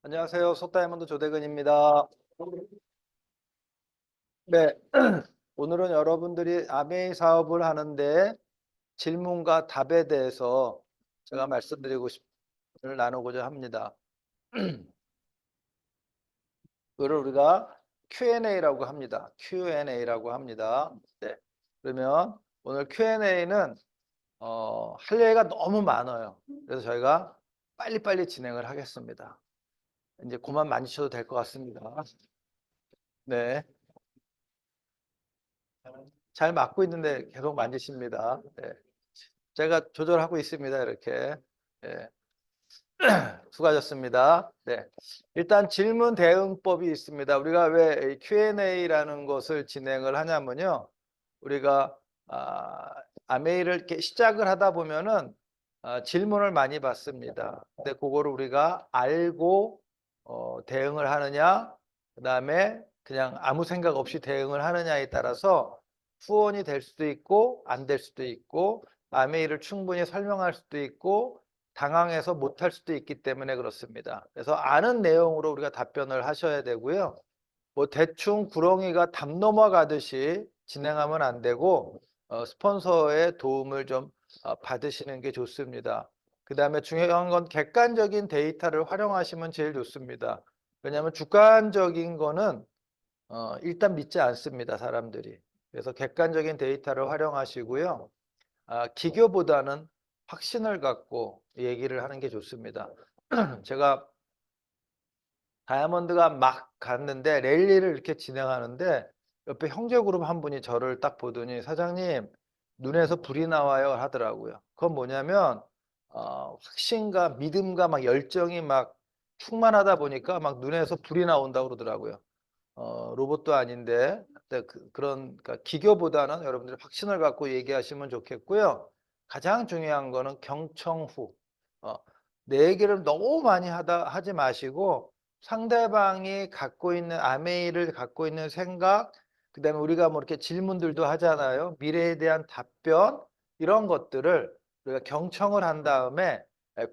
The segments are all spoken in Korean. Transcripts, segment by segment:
안녕하세요. 소다이몬드 조대근입니다. 네, 오늘은 여러분들이 아메이 사업을 하는데 질문과 답에 대해서 제가 말씀드리고 싶을 나누고자 합니다. 그걸 우리가 Q&A라고 합니다. Q&A라고 합니다. 네, 그러면 오늘 Q&A는 할 얘기가 너무 많아요. 그래서 저희가 빨리빨리 진행을 하겠습니다. 이제 그만 만지셔도 될 것 같습니다. 네. 잘 맞고 있는데 계속 만지십니다. 네. 제가 조절하고 있습니다. 이렇게. 네. 수고하셨습니다. 네. 일단 질문 대응법이 있습니다. 우리가 왜 Q&A라는 것을 진행을 하냐면요. 우리가 아메이를 이렇게 시작을 하다 보면은 질문을 많이 받습니다. 근데 그거를 우리가 알고 대응을 하느냐, 그다음에 그냥 아무 생각 없이 대응을 하느냐에 따라서 후원이 될 수도 있고 안 될 수도 있고 아메이를 충분히 설명할 수도 있고 당황해서 못할 수도 있기 때문에 그렇습니다. 그래서 아는 내용으로 우리가 답변을 하셔야 되고요. 뭐 대충 구렁이가 담 넘어가듯이 진행하면 안 되고 스폰서의 도움을 좀 받으시는 게 좋습니다. 그 다음에 중요한 건 객관적인 데이터를 활용하시면 제일 좋습니다. 왜냐하면 주관적인 거는 일단 믿지 않습니다, 사람들이. 그래서 객관적인 데이터를 활용하시고요. 기교보다는 확신을 갖고 얘기를 하는 게 좋습니다. 제가 다이아몬드가 막 갔는데 랠리를 이렇게 진행하는데 옆에 형제그룹 한 분이 저를 딱 보더니 사장님 눈에서 불이 나와요 하더라고요. 그건 뭐냐면 확신과 믿음과 막 열정이 막 충만하다 보니까 막 눈에서 불이 나온다고 그러더라고요. 로봇도 아닌데 그런 그러니까 기교보다는 여러분들이 확신을 갖고 얘기하시면 좋겠고요. 가장 중요한 거는 경청 후. 어, 내 얘기를 너무 많이 하지 마시고 상대방이 갖고 있는 아메이를 갖고 있는 생각, 그다음에 우리가 뭐 이렇게 질문들도 하잖아요. 미래에 대한 답변 이런 것들을 우리가 경청을 한 다음에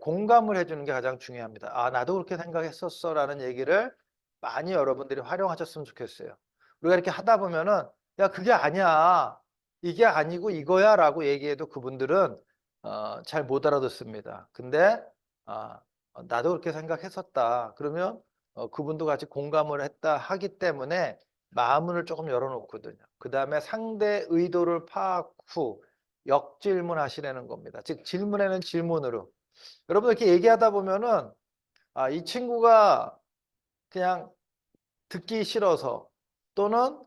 공감을 해주는 게 가장 중요합니다. 아, 나도 그렇게 생각했었어라는 얘기를 많이 여러분들이 활용하셨으면 좋겠어요. 우리가 이렇게 하다 보면은 야 그게 아니야. 이게 아니고 이거야라고 얘기해도 그분들은 잘 못 알아듣습니다. 근데 나도 그렇게 생각했었다. 그러면 그분도 같이 공감을 했다 하기 때문에 마음을 조금 열어놓거든요. 그 다음에 상대 의도를 파악 후 역질문 하시라는 겁니다. 즉 질문에는 질문으로. 여러분 이렇게 얘기하다 보면은 이 친구가 그냥 듣기 싫어서 또는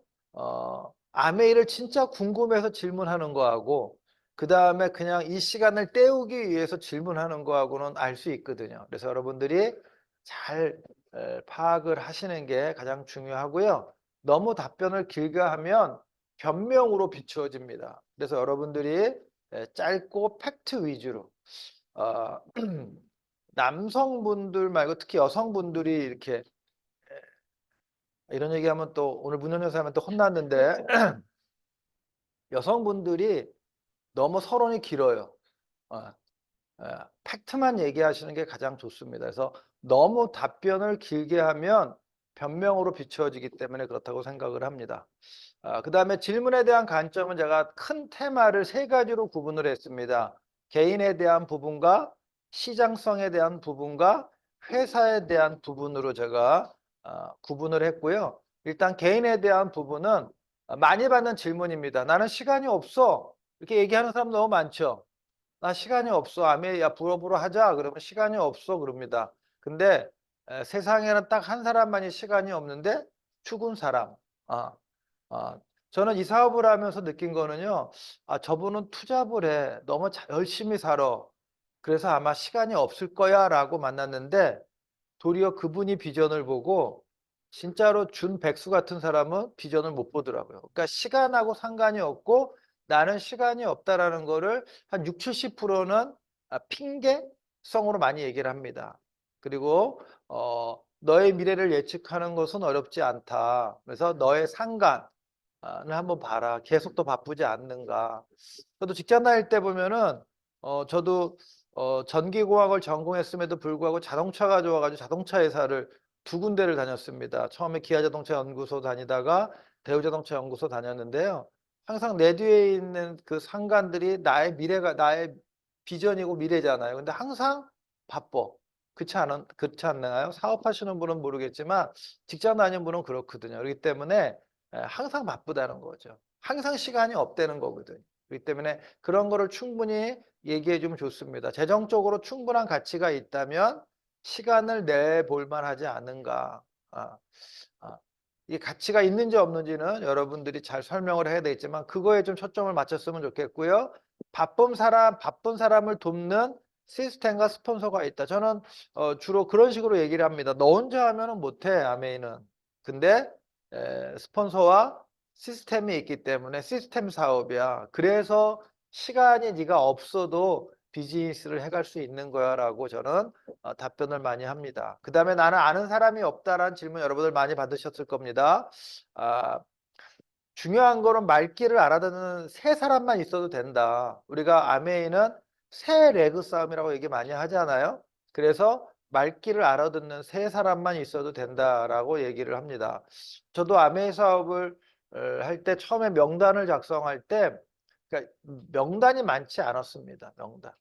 아메이를 진짜 궁금해서 질문하는 거하고 그 다음에 그냥 이 시간을 때우기 위해서 질문하는 거하고는 알 수 있거든요. 그래서 여러분들이 잘 파악을 하시는 게 가장 중요하고요. 너무 답변을 길게 하면 변명으로 비추어집니다. 그래서 여러분들이 짧고 팩트 위주로 남성분들 말고 특히 여성분들이 이렇게 이런 얘기하면 또 오늘 문현여사 하면 또 혼났는데 여성분들이 너무 서론이 길어요. 어, 팩트만 얘기하시는 게 가장 좋습니다. 그래서 너무 답변을 길게 하면 변명으로 비추어지기 때문에 그렇다고 생각을 합니다. 그 다음에 질문에 대한 관점은 제가 큰 테마를 세 가지로 구분을 했습니다. 개인에 대한 부분과 시장성에 대한 부분과 회사에 대한 부분으로 제가 구분을 했고요. 일단 개인에 대한 부분은 많이 받는 질문입니다. 나는 시간이 없어. 이렇게 얘기하는 사람 너무 많죠. 나 시간이 없어. 아메 야 부러부러 하자. 그러면 시간이 없어 그럽니다. 근데 세상에는 딱 한 사람만이 시간이 없는데 죽은 사람. 아, 아, 저는 이 사업을 하면서 느낀 거는요. 저분은 투잡을 해. 너무 열심히 살아. 그래서 아마 시간이 없을 거야라고 만났는데 도리어 그분이 비전을 보고 진짜로 준 백수 같은 사람은 비전을 못 보더라고요. 그러니까 시간하고 상관이 없고 나는 시간이 없다라는 거를 한 6, 70%는 핑계성으로 많이 얘기를 합니다. 그리고 너의 미래를 예측하는 것은 어렵지 않다. 그래서 너의 상관을 한번 봐라. 계속 더 바쁘지 않는가. 저도 직장 다닐 때 보면은 저도 전기공학을 전공했음에도 불구하고 자동차가 좋아가지고 자동차 회사를 두 군데를 다녔습니다. 처음에 기아자동차 연구소 다니다가 대우자동차 연구소 다녔는데요. 항상 내 뒤에 있는 그 상관들이 나의 미래가 나의 비전이고 미래잖아요. 근데 항상 바빠. 그렇지 않나요? 사업하시는 분은 모르겠지만 직장 다니는 분은 그렇거든요. 그렇기 때문에 항상 바쁘다는 거죠. 항상 시간이 없다는 거거든요. 그렇기 때문에 그런 거를 충분히 얘기해 주면 좋습니다. 재정적으로 충분한 가치가 있다면 시간을 내볼 만하지 않은가. 아, 아. 이 가치가 있는지 없는지는 여러분들이 잘 설명을 해야 되겠지만 그거에 좀 초점을 맞췄으면 좋겠고요. 바쁜 사람을 돕는 시스템과 스폰서가 있다. 저는 주로 그런 식으로 얘기를 합니다. 너 혼자 하면은 못해, 아메이는. 근데 스폰서와 시스템이 있기 때문에 시스템 사업이야. 그래서 시간이 네가 없어도 비즈니스를 해갈 수 있는 거야 라고 저는 답변을 많이 합니다. 그 다음에 나는 아는 사람이 없다라는 질문 여러분들 많이 받으셨을 겁니다. 아, 중요한 거는 말귀를 알아듣는 세 사람만 있어도 된다. 우리가 아메이는 세 레그 싸움이라고 얘기 많이 하잖아요. 그래서 말귀를 알아듣는 세 사람만 있어도 된다라고 얘기를 합니다. 저도 아메이 사업을 할 때 처음에 명단을 작성할 때 그러니까 명단이 많지 않았습니다. 명단.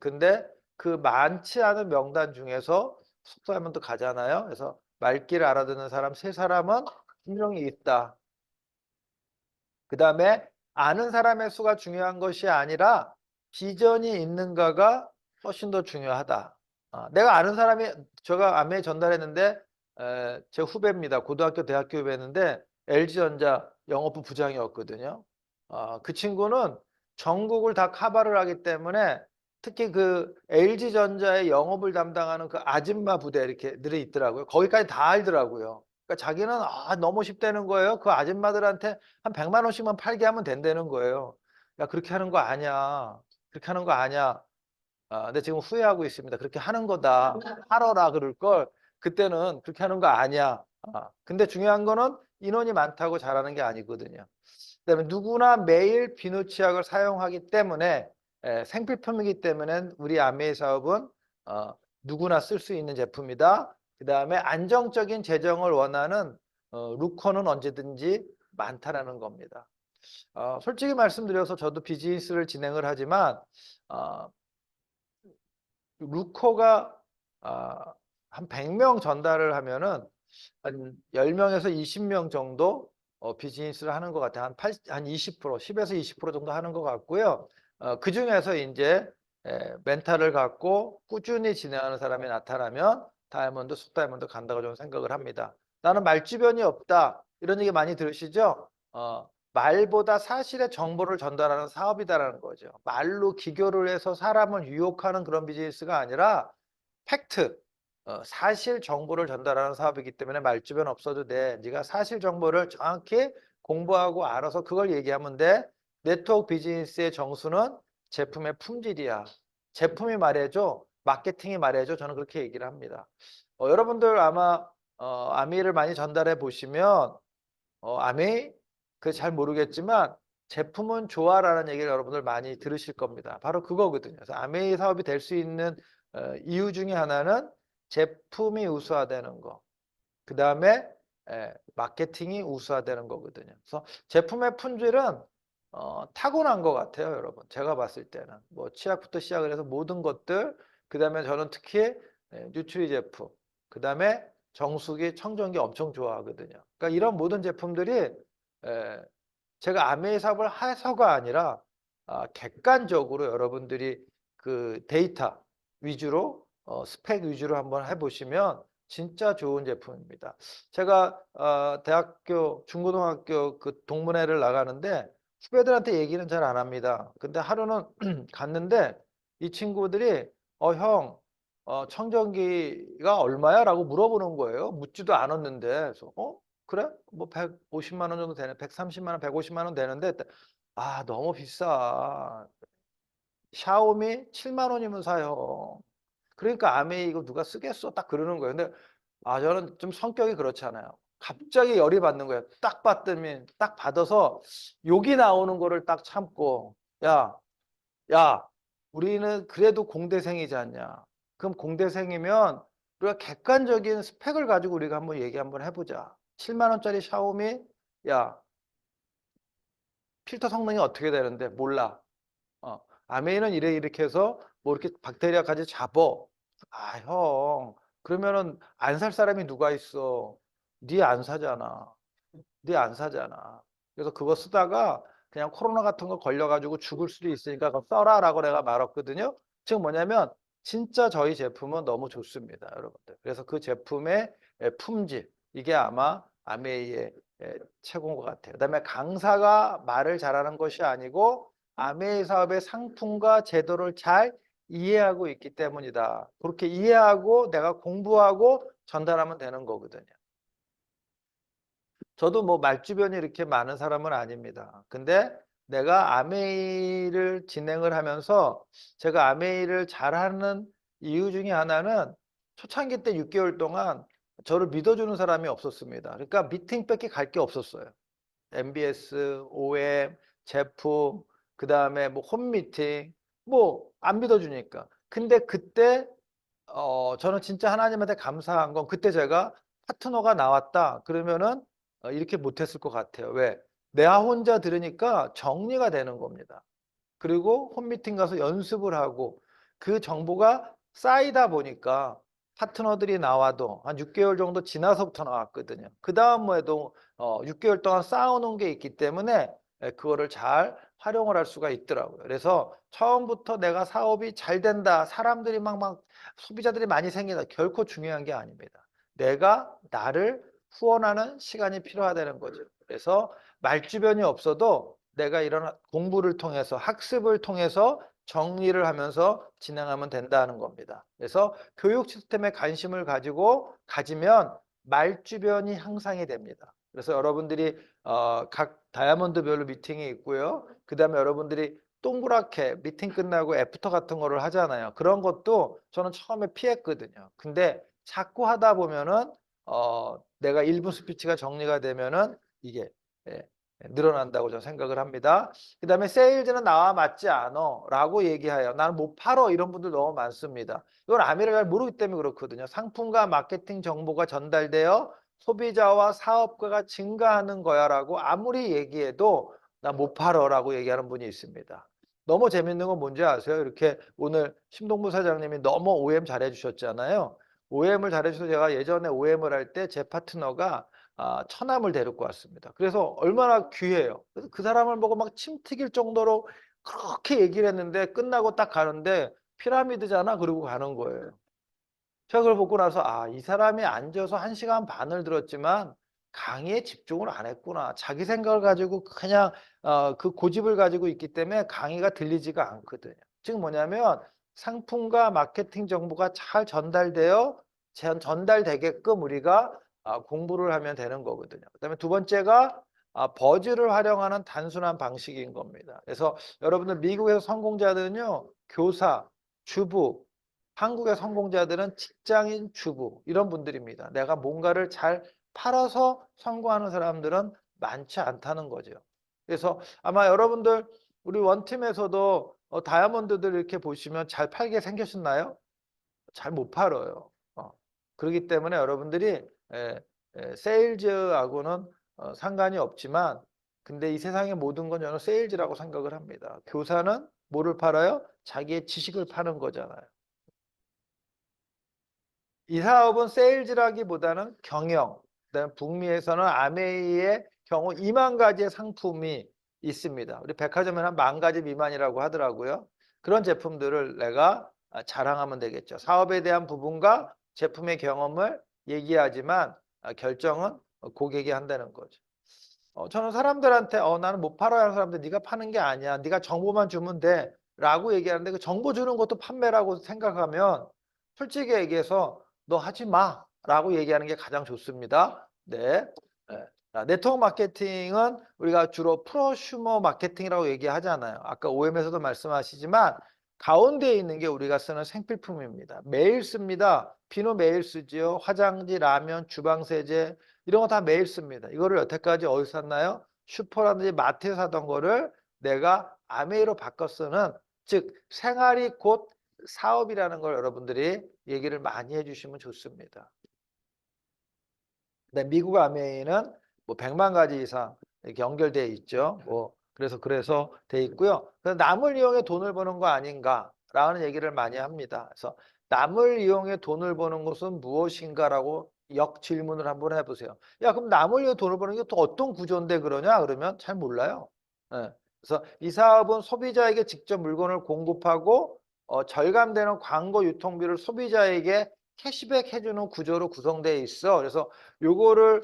근데 그 많지 않은 명단 중에서 숙소하면 또 가잖아요. 그래서 말귀를 알아듣는 사람 세 사람은 분명히 있다. 그 다음에 아는 사람의 수가 중요한 것이 아니라 비전이 있는가가 훨씬 더 중요하다. 내가 아는 사람이 제가 아메에 전달했는데 제 후배입니다. 고등학교 대학교 후배였는데 LG전자 영업부 부장이었거든요. 그 친구는 전국을 다 커버를 하기 때문에 특히 그 LG전자의 영업을 담당하는 그 아줌마 부대 이렇게 늘 있더라고요. 거기까지 다 알더라고요. 그러니까 자기는 너무 쉽다는 거예요. 그 아줌마들한테 한 100만 원씩만 팔게 하면 된다는 거예요. 야, 그렇게 하는 거 아니야. 그렇게 하는 거 아니야. 근데 지금 후회하고 있습니다. 그렇게 하는 거다. 팔어라 그럴 걸. 그때는 그렇게 하는 거 아니야. 근데 중요한 거는 인원이 많다고 잘하는 게 아니거든요. 그다음에 누구나 매일 비누 치약을 사용하기 때문에 생필품이기 때문에 우리 아메이 사업은 누구나 쓸 수 있는 제품이다. 그다음에 안정적인 재정을 원하는 루커는 언제든지 많다라는 겁니다. 솔직히 말씀드려서 저도 비즈니스를 진행을 하지만 루커가 한 100명 전달을 하면은 한 10명에서 20명 정도 비즈니스를 하는 것 같아요. 한 20%, 10에서 20% 정도 하는 것 같고요. 그 중에서 이제 멘탈을 갖고 꾸준히 진행하는 사람이 나타나면 다이아몬드, sub다이아몬드 간다고 저는 생각을 합니다. 나는 말주변이 없다. 이런 얘기 많이 들으시죠? 말보다 사실의 정보를 전달하는 사업이다라는 거죠. 말로 기교를 해서 사람을 유혹하는 그런 비즈니스가 아니라 팩트, 사실 정보를 전달하는 사업이기 때문에 말주변 없어도 돼. 네가 사실 정보를 정확히 공부하고 알아서 그걸 얘기하면 돼. 네트워크 비즈니스의 정수는 제품의 품질이야. 제품이 말해줘. 마케팅이 말해줘. 저는 그렇게 얘기를 합니다. 여러분들 아마 아미를 많이 전달해 보시면 아미 그 잘 모르겠지만 제품은 좋아라는 얘기를 여러분들 많이 들으실 겁니다. 바로 그거거든요. 그래서 아메이 사업이 될 수 있는 이유 중에 하나는 제품이 우수화되는 거. 그 다음에 마케팅이 우수화되는 거거든요. 그래서 제품의 품질은 타고난 것 같아요, 여러분. 제가 봤을 때는 뭐 치약부터 시작을 해서 모든 것들, 그 다음에 저는 특히 뉴트리 제품, 그 다음에 정수기, 청정기 엄청 좋아하거든요. 그러니까 이런 모든 제품들이 제가 아메이 사업을 해서가 아니라 객관적으로 여러분들이 그 데이터 위주로 스펙 위주로 한번 해보시면 진짜 좋은 제품입니다. 제가 대학교, 중고등학교 그 동문회를 나가는데 후배들한테 얘기는 잘 안 합니다. 근데 하루는 갔는데 이 친구들이 형, 청정기가 얼마야? 라고 물어보는 거예요. 묻지도 않았는데. 그래서 그래? 뭐 150만 원 정도 되네. 130만 원, 150만 원 되는데 너무 비싸. 샤오미 7만 원이면 사요. 그러니까 아메이 이거 누가 쓰겠어? 딱 그러는 거예요. 근데 저는 좀 성격이 그렇잖아요. 갑자기 열이 받는 거예요. 딱 받더니 딱 받아서 욕이 나오는 거를 딱 참고 야, 야, 우리는 그래도 공대생이지 않냐. 그럼 공대생이면 우리가 객관적인 스펙을 가지고 우리가 한번 얘기 한번 해보자. 7만 원짜리 샤오미, 야, 필터 성능이 어떻게 되는데? 몰라. 아메이는 이렇게 해서 뭐 이렇게 박테리아까지 잡어. 아, 형. 그러면은 안 살 사람이 누가 있어? 네 안 사잖아. 네 안 사잖아. 그래서 그거 쓰다가 그냥 코로나 같은 거 걸려가지고 죽을 수도 있으니까 그거 써라라고 내가 말했거든요. 즉 뭐냐면 진짜 저희 제품은 너무 좋습니다, 여러분들. 그래서 그 제품의 품질 이게 아마 아메이의 최고인 것 같아요. 그다음에 강사가 말을 잘하는 것이 아니고 아메이 사업의 상품과 제도를 잘 이해하고 있기 때문이다. 그렇게 이해하고 내가 공부하고 전달하면 되는 거거든요. 저도 뭐 말주변이 이렇게 많은 사람은 아닙니다. 근데 내가 아메이를 진행을 하면서 제가 아메이를 잘하는 이유 중에 하나는 초창기 때 6개월 동안 저를 믿어주는 사람이 없었습니다. 그러니까 미팅밖에 갈 게 없었어요. MBS, OM, 제품, 그 다음에 뭐 홈미팅, 뭐 안 믿어주니까. 근데 그때 저는 진짜 하나님한테 감사한 건 그때 제가 파트너가 나왔다. 그러면은 이렇게 못했을 것 같아요. 왜? 내가 혼자 들으니까 정리가 되는 겁니다. 그리고 홈미팅 가서 연습을 하고 그 정보가 쌓이다 보니까 파트너들이 나와도 한 6개월 정도 지나서부터 나왔거든요. 그 다음에도 6개월 동안 쌓아놓은 게 있기 때문에 그거를 잘 활용을 할 수가 있더라고요. 그래서 처음부터 내가 사업이 잘 된다, 사람들이 막 소비자들이 많이 생긴다, 결코 중요한 게 아닙니다. 내가 나를 후원하는 시간이 필요하다는 거죠. 그래서 말주변이 없어도 내가 이런 공부를 통해서 학습을 통해서 정리를 하면서 진행하면 된다는 겁니다. 그래서 교육 시스템에 관심을 가지면 말주변이 향상이 됩니다. 그래서 여러분들이 각 다이아몬드별로 미팅이 있고요. 그 다음에 여러분들이 동그랗게 미팅 끝나고 애프터 같은 거를 하잖아요. 그런 것도 저는 처음에 피했거든요. 근데 자꾸 하다 보면은 내가 1분 스피치가 정리가 되면은 이게 예, 늘어난다고 저는 생각을 합니다. 그 다음에 세일즈는 나와 맞지 않아 라고 얘기해요. 나는 못 팔어 이런 분들 너무 많습니다. 이건 아미를 잘 모르기 때문에 그렇거든요. 상품과 마케팅 정보가 전달되어 소비자와 사업가가 증가하는 거야 라고 아무리 얘기해도 나 못 팔어 라고 얘기하는 분이 있습니다. 너무 재밌는 건 뭔지 아세요? 이렇게 오늘 심동부 사장님이 너무 OM 잘해 주셨잖아요. OM을 잘해주셔서 제가 예전에 OM을 할 때 제 파트너가 처남을 데리고 왔습니다. 그래서 얼마나 귀해요. 그래서 그 사람을 보고 막 침 튀길 정도로 그렇게 얘기를 했는데 끝나고 딱 가는데 피라미드잖아 그러고 가는 거예요. 제가 그걸 보고 나서 이 사람이 앉아서 1시간 반을 들었지만 강의에 집중을 안 했구나. 자기 생각을 가지고 그냥 그 고집을 가지고 있기 때문에 강의가 들리지가 않거든요. 즉 뭐냐면 상품과 마케팅 정보가 잘 전달되게끔 우리가 공부를 하면 되는 거거든요. 그다음에 두 번째가 버즈를 활용하는 단순한 방식인 겁니다. 그래서 여러분들 미국에서 성공자들은요. 교사, 주부, 한국의 성공자들은 직장인 주부 이런 분들입니다. 내가 뭔가를 잘 팔아서 성공하는 사람들은 많지 않다는 거죠. 그래서 아마 여러분들 우리 원팀에서도 다이아몬드들 이렇게 보시면 잘 팔게 생겼나요? 잘 못 팔아요. 그렇기 때문에 여러분들이 세일즈하고는 상관이 없지만 근데 이 세상의 모든 건 저는 세일즈라고 생각을 합니다. 교사는 뭐를 팔아요? 자기의 지식을 파는 거잖아요. 이 사업은 세일즈라기보다는 경영, 그다음에 북미에서는 아메이의 경우 2만 가지의 상품이 있습니다. 우리 백화점에 한 10,000가지 미만이라고 하더라고요. 그런 제품들을 내가 자랑하면 되겠죠. 사업에 대한 부분과 제품의 경험을 얘기하지만 결정은 고객이 한다는 거죠. 저는 사람들한테 나는 못 팔아야 하는 사람들 네가 파는 게 아니야. 네가 정보만 주면 돼. 라고 얘기하는데 그 정보 주는 것도 판매라고 생각하면 솔직히 얘기해서 너 하지 마. 라고 얘기하는 게 가장 좋습니다. 네. 네. 네트워크 마케팅은 우리가 주로 프로슈머 마케팅이라고 얘기하잖아요. 아까 OM에서도 말씀하시지만 가운데에 있는 게 우리가 쓰는 생필품입니다. 매일 씁니다. 비누 매일 쓰지요. 화장지, 라면, 주방세제 이런 거 다 매일 씁니다. 이거를 여태까지 어디서 샀나요? 슈퍼라든지 마트에서 사던 거를 내가 아메이로 바꿔 쓰는 즉 생활이 곧 사업이라는 걸 여러분들이 얘기를 많이 해주시면 좋습니다. 근데 미국 아메이는 뭐 100만 가지 이상 이렇게 연결되어 있죠. 뭐 그래서 돼 있고요. 그래서 남을 이용해 돈을 버는 거 아닌가라는 얘기를 많이 합니다. 그래서 남을 이용해 돈을 버는 것은 무엇인가라고 역질문을 한번 해보세요. 야, 그럼 남을 이용해 돈을 버는 게 또 어떤 구조인데 그러냐? 그러면 잘 몰라요. 예. 그래서 이 사업은 소비자에게 직접 물건을 공급하고 절감되는 광고 유통비를 소비자에게 캐시백 해주는 구조로 구성되어 있어. 그래서 요거를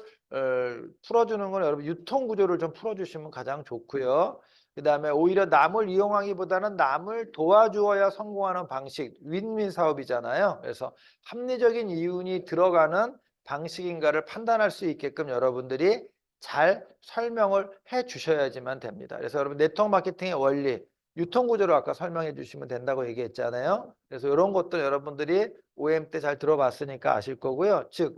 풀어주는 건 여러분 유통 구조를 좀 풀어주시면 가장 좋고요. 그 다음에 오히려 남을 이용하기보다는 남을 도와주어야 성공하는 방식, 윈윈 사업이잖아요. 그래서 합리적인 이윤이 들어가는 방식인가를 판단할 수 있게끔 여러분들이 잘 설명을 해 주셔야지만 됩니다. 그래서 여러분 네트워크 마케팅의 원리, 유통 구조를 아까 설명해 주시면 된다고 얘기했잖아요. 그래서 이런 것들 여러분들이 OM 때 잘 들어봤으니까 아실 거고요. 즉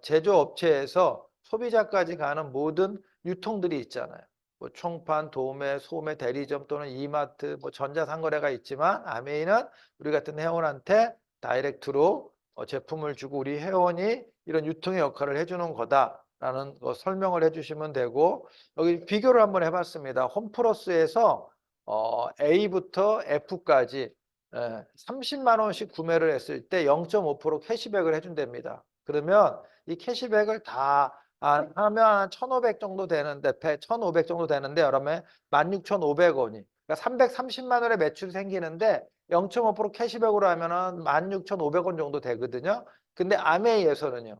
제조업체에서 소비자까지 가는 모든 유통들이 있잖아요. 뭐 총판, 도매, 소매, 대리점 또는 이마트, 뭐 전자상거래가 있지만 아메이는 우리 같은 회원한테 다이렉트로 제품을 주고 우리 회원이 이런 유통의 역할을 해주는 거다라는 거 설명을 해주시면 되고, 여기 비교를 한번 해봤습니다. 홈플러스에서 A부터 F까지 30만 원씩 구매를 했을 때 0.5% 캐시백을 해준답니다. 그러면 이 캐시백을 다 하면 한 1,500 정도 되는데, 1,500 정도 되는데, 여러분 16,500원이. 그러니까 330만 원의 매출이 생기는데 0.5% 캐시백으로 하면은 16,500원 정도 되거든요. 근데 아메이에서는요.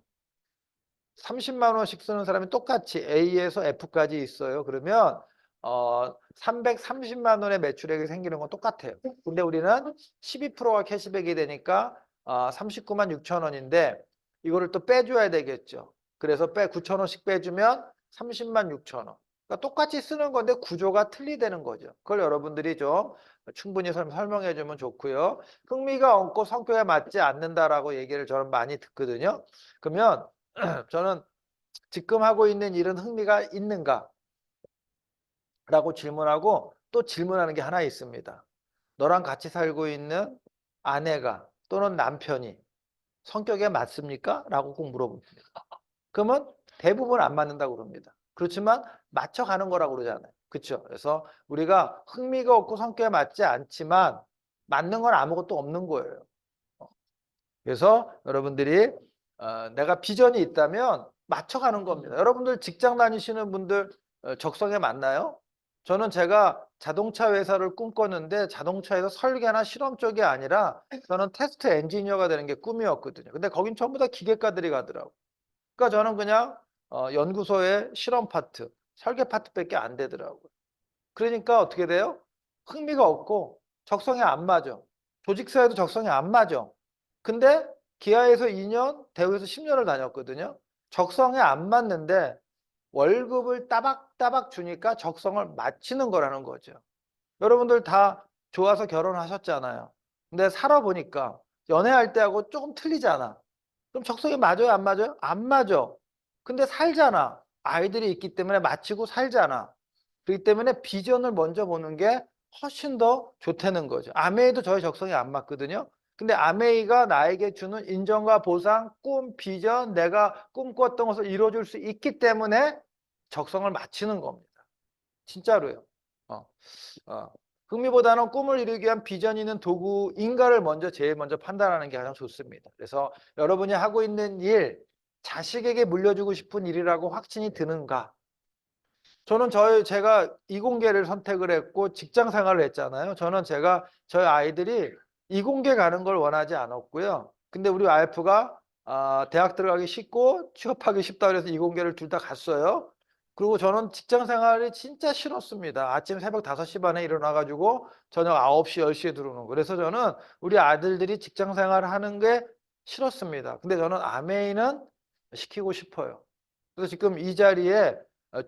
30만 원씩 쓰는 사람이 똑같이 A에서 F까지 있어요. 그러면 330만 원의 매출액이 생기는 건 똑같아요. 근데 우리는 12%가 캐시백이 되니까 39만 6천 원인데 이거를 또 빼줘야 되겠죠. 그래서 9천 원씩 빼주면 30만 6천 원. 그러니까 똑같이 쓰는 건데 구조가 틀리다는 거죠. 그걸 여러분들이 좀 충분히 설명해 주면 좋고요. 흥미가 없고 성격에 맞지 않는다라고 얘기를 저는 많이 듣거든요. 그러면 저는 지금 하고 있는 일은 흥미가 있는가? 라고 질문하고 또 질문하는 게 하나 있습니다. 너랑 같이 살고 있는 아내가 또는 남편이 성격에 맞습니까? 라고 꼭 물어봅니다. 그러면 대부분 안 맞는다고 그럽니다. 그렇지만 맞춰가는 거라고 그러잖아요. 그렇죠? 그래서 우리가 흥미가 없고 성격에 맞지 않지만 맞는 건 아무것도 없는 거예요. 그래서 여러분들이 내가 비전이 있다면 맞춰가는 겁니다. 여러분들 직장 다니시는 분들 적성에 맞나요? 저는 제가 자동차 회사를 꿈꿨는데 자동차에서 설계나 실험 쪽이 아니라 저는 테스트 엔지니어가 되는 게 꿈이었거든요. 근데 거긴 전부 다 기계과들이 가더라고요. 그러니까 저는 그냥 연구소의 실험 파트, 설계 파트밖에 안 되더라고요. 그러니까 어떻게 돼요? 흥미가 없고 적성에 안 맞아. 조직사회도 적성에 안 맞아. 근데 기아에서 2년, 대우에서 10년을 다녔거든요. 적성에 안 맞는데 월급을 따박따박 주니까 적성을 맞추는 거라는 거죠. 여러분들 다 좋아서 결혼하셨잖아요. 근데 살아보니까 연애할 때하고 조금 틀리잖아. 그럼 적성에 맞아요, 안 맞아요? 안 맞아. 근데 살잖아. 아이들이 있기 때문에 마치고 살잖아. 그렇기 때문에 비전을 먼저 보는 게 훨씬 더 좋다는 거죠. 아메이도 저의 적성에 안 맞거든요. 근데 아메이가 나에게 주는 인정과 보상, 꿈, 비전, 내가 꿈꿨던 것을 이루어줄 수 있기 때문에 적성을 맞추는 겁니다. 진짜로요. 어, 어. 흥미보다는 꿈을 이루기 위한 비전 있는 도구인가를 제일 먼저 판단하는 게 가장 좋습니다. 그래서 여러분이 하고 있는 일, 자식에게 물려주고 싶은 일이라고 확신이 드는가? 저는 제가 이공계를 선택을 했고 직장 생활을 했잖아요. 저희 아이들이 이공계 가는 걸 원하지 않았고요. 근데 우리 와이프가 대학 들어가기 쉽고 취업하기 쉽다 그래서 이공계를 둘 다 갔어요. 그리고 저는 직장 생활이 진짜 싫었습니다. 아침 새벽 5시 반에 일어나가지고 저녁 9시, 10시에 들어오는 거. 그래서 저는 우리 아들들이 직장 생활을 하는 게 싫었습니다. 근데 저는 아메이는 시키고 싶어요. 그래서 지금 이 자리에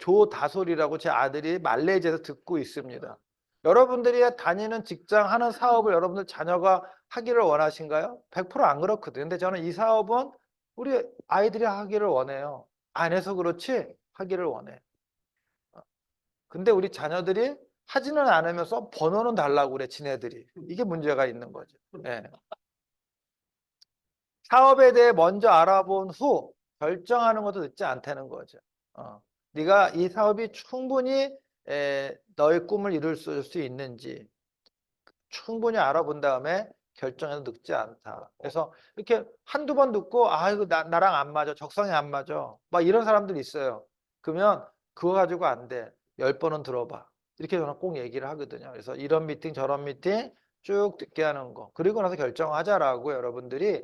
조다솔이라고 제 아들이 말레이시아에서 듣고 있습니다. 여러분들이 다니는 직장 하는 사업을 여러분들 자녀가 하기를 원하신가요? 100%안 그렇거든요. 근데 저는 이 사업은 우리 아이들이 하기를 원해요. 안 해서 그렇지 하기를 원해. 근데 우리 자녀들이 하지는 않으면서 번호는 달라고 그래, 지네들이. 이게 문제가 있는 거죠. 예. 사업에 대해 먼저 알아본 후 결정하는 것도 늦지 않다는 거죠. 네가 이 사업이 충분히 너의 꿈을 이룰 수 있는지 충분히 알아본 다음에 결정해도 늦지 않다. 그래서 이렇게 한두 번 듣고 아 이거 나랑 안 맞아. 적성에 안 맞아. 막 이런 사람들이 있어요. 그러면 그거 가지고 안 돼. 10번은 들어봐. 이렇게 저는 꼭 얘기를 하거든요. 그래서 이런 미팅 저런 미팅 쭉 듣게 하는 거. 그리고 나서 결정하자라고 여러분들이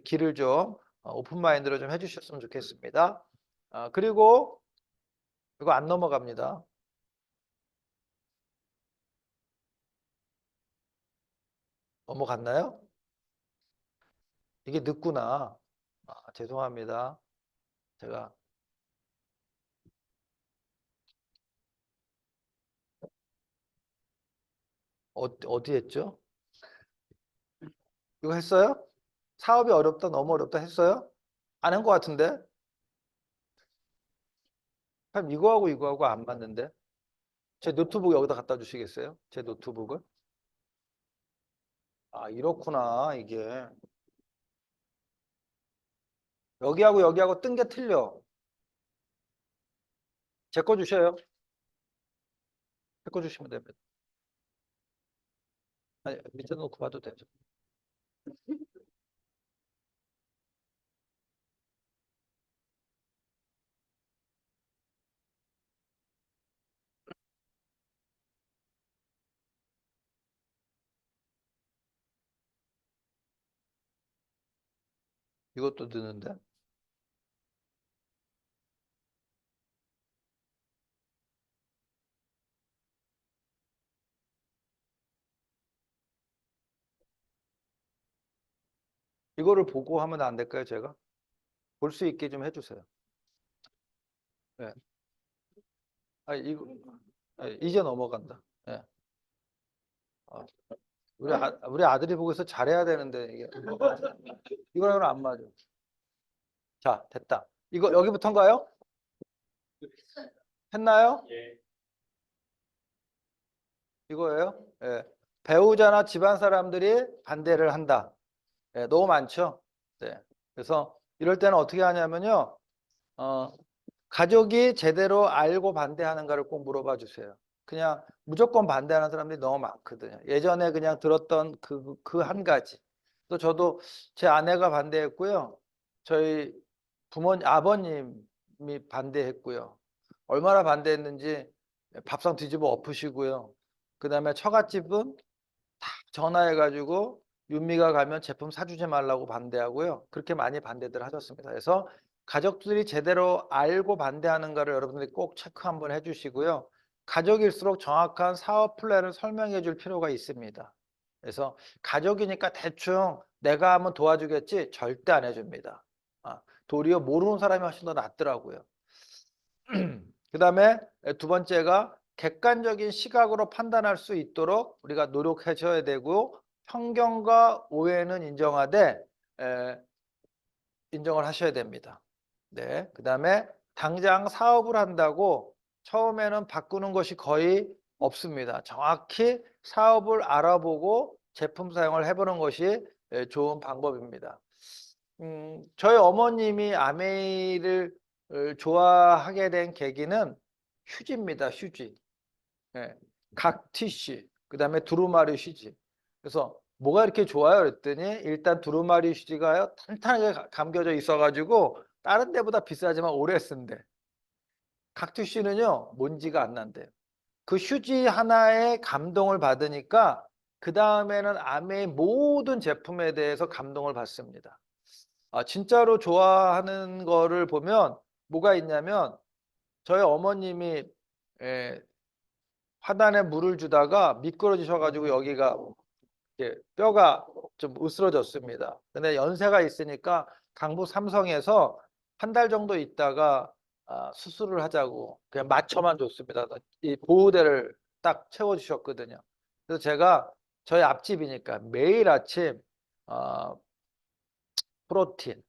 길을 좀 오픈 마인드로 좀 해주셨으면 좋겠습니다. 그리고 이거 안 넘어갑니다. 넘어갔나요? 이게 늦구나. 죄송합니다. 제가 어디 했죠? 이거 했어요? 사업이 어렵다, 너무 어렵다 했어요? 안 한 것 같은데? 그럼 이거하고 안 맞는데? 제 노트북 여기다 갖다 주시겠어요? 제 노트북을? 이렇구나, 이게. 여기하고 뜬 게 틀려. 제 거 주셔요. 제 거 주시면 됩니다. 아니, 밑에 놓고 봐도 되죠. 이것도 드는데? 이거를 보고 하면 안 될까요, 제가? 볼 수 있게 좀 해주세요. 네. 이거, 이제 넘어간다. 네. 아, 우리 아들이 보고 있어 잘해야 되는데, 이게. 이거랑은 안 맞아. 자, 됐다. 이거 여기부터인가요? 했나요? 이거예요? 예. 배우자나 집안 사람들이 반대를 한다. 너무 많죠? 네. 그래서 이럴 때는 어떻게 하냐면요. 어, 가족이 제대로 알고 반대하는가를 꼭 물어봐 주세요. 그냥 무조건 반대하는 사람들이 너무 많거든요. 예전에 그냥 들었던 그 한 가지. 또 저도 제 아내가 반대했고요. 저희 아버님이 반대했고요. 얼마나 반대했는지 밥상 뒤집어 엎으시고요. 그 다음에 처갓집은 다 전화해가지고 윤미가 가면 제품 사주지 말라고 반대하고요. 그렇게 많이 반대들 하셨습니다. 그래서 가족들이 제대로 알고 반대하는가를 여러분들이 꼭 체크 한번 해주시고요. 가족일수록 정확한 사업 플랜을 설명해 줄 필요가 있습니다. 그래서 가족이니까 대충 내가 하면 도와주겠지 절대 안 해줍니다. 도리어 모르는 사람이 훨씬 더 낫더라고요. 그 다음에 두 번째가 객관적인 시각으로 판단할 수 있도록 우리가 노력하셔야 되고 편견과 오해는 인정하되 인정을 하셔야 됩니다. 네. 그 다음에 당장 사업을 한다고 처음에는 바꾸는 것이 거의 없습니다. 정확히 사업을 알아보고 제품 사용을 해보는 것이 좋은 방법입니다. 저희 어머님이 아메이를 좋아하게 된 계기는 휴지입니다. 휴지. 예. 각티슈, 그 다음에 두루마리 휴지. 그래서 뭐가 이렇게 좋아요? 그랬더니 일단 두루마리 휴지가요 탄탄하게 감겨져 있어가지고 다른 데보다 비싸지만 오래 쓴대. 각티슈는요 먼지가 안 난대요. 그 휴지 하나에 감동을 받으니까 그 다음에는 아메의 모든 제품에 대해서 감동을 받습니다. 진짜로 좋아하는 거를 보면 뭐가 있냐면 저희 어머님이 화단에 물을 주다가 미끄러지셔가지고 여기가 뼈가 좀 으스러졌습니다. 근데 연세가 있으니까 강북 삼성에서 한 달 정도 있다가 수술을 하자고 그냥 맞춰만 줬습니다. 이 보호대를 딱 채워주셨거든요. 그래서 제가 저희 앞집이니까 매일 아침 어, 프로틴,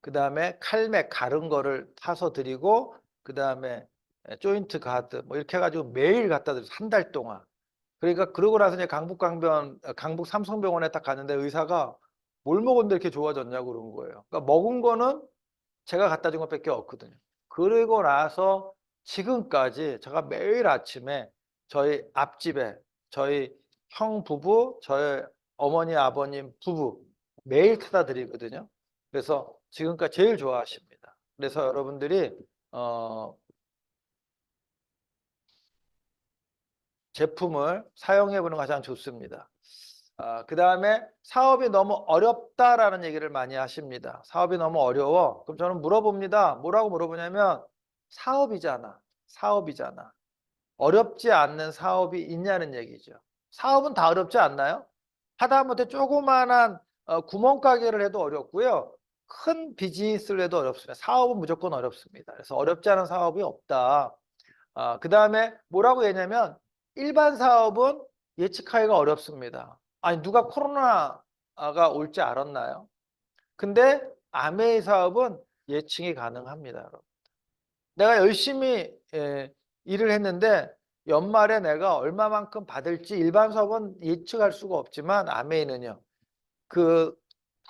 그 다음에 칼맥 가른 거를 타서 드리고 그 다음에 조인트 가드 뭐 이렇게 해가지고 매일 갖다 드렸어요. 한 달 동안. 그러니까 그러고 나서 이제 강북 삼성병원에 딱 갔는데 의사가 뭘 먹었는데 이렇게 좋아졌냐고 그런 거예요. 그러니까 먹은 거는 제가 갖다 준 것밖에 없거든요. 그리고 나서 지금까지 제가 매일 아침에 저희 앞집에 저희 형 부부, 저희 어머니, 아버님 부부 매일 타다 드리거든요. 그래서 지금까지 제일 좋아하십니다. 그래서 여러분들이 제품을 사용해 보는 거 가장 좋습니다. 그 다음에 사업이 너무 어렵다라는 얘기를 많이 하십니다. 사업이 너무 어려워. 그럼 저는 물어봅니다. 뭐라고 물어보냐면 사업이잖아. 사업이잖아. 어렵지 않는 사업이 있냐는 얘기죠. 사업은 다 어렵지 않나요? 하다못해 조그마한 구멍가게를 해도 어렵고요. 큰 비즈니스를 해도 어렵습니다. 사업은 무조건 어렵습니다. 그래서 어렵지 않은 사업이 없다. 그 다음에 뭐라고 했냐면 일반 사업은 예측하기가 어렵습니다. 아니 누가 코로나가 올지 알았나요? 근데 아메이 사업은 예측이 가능합니다. 여러분. 내가 열심히 일을 했는데 연말에 내가 얼마만큼 받을지 일반 사업은 예측할 수가 없지만 아메이는요. 그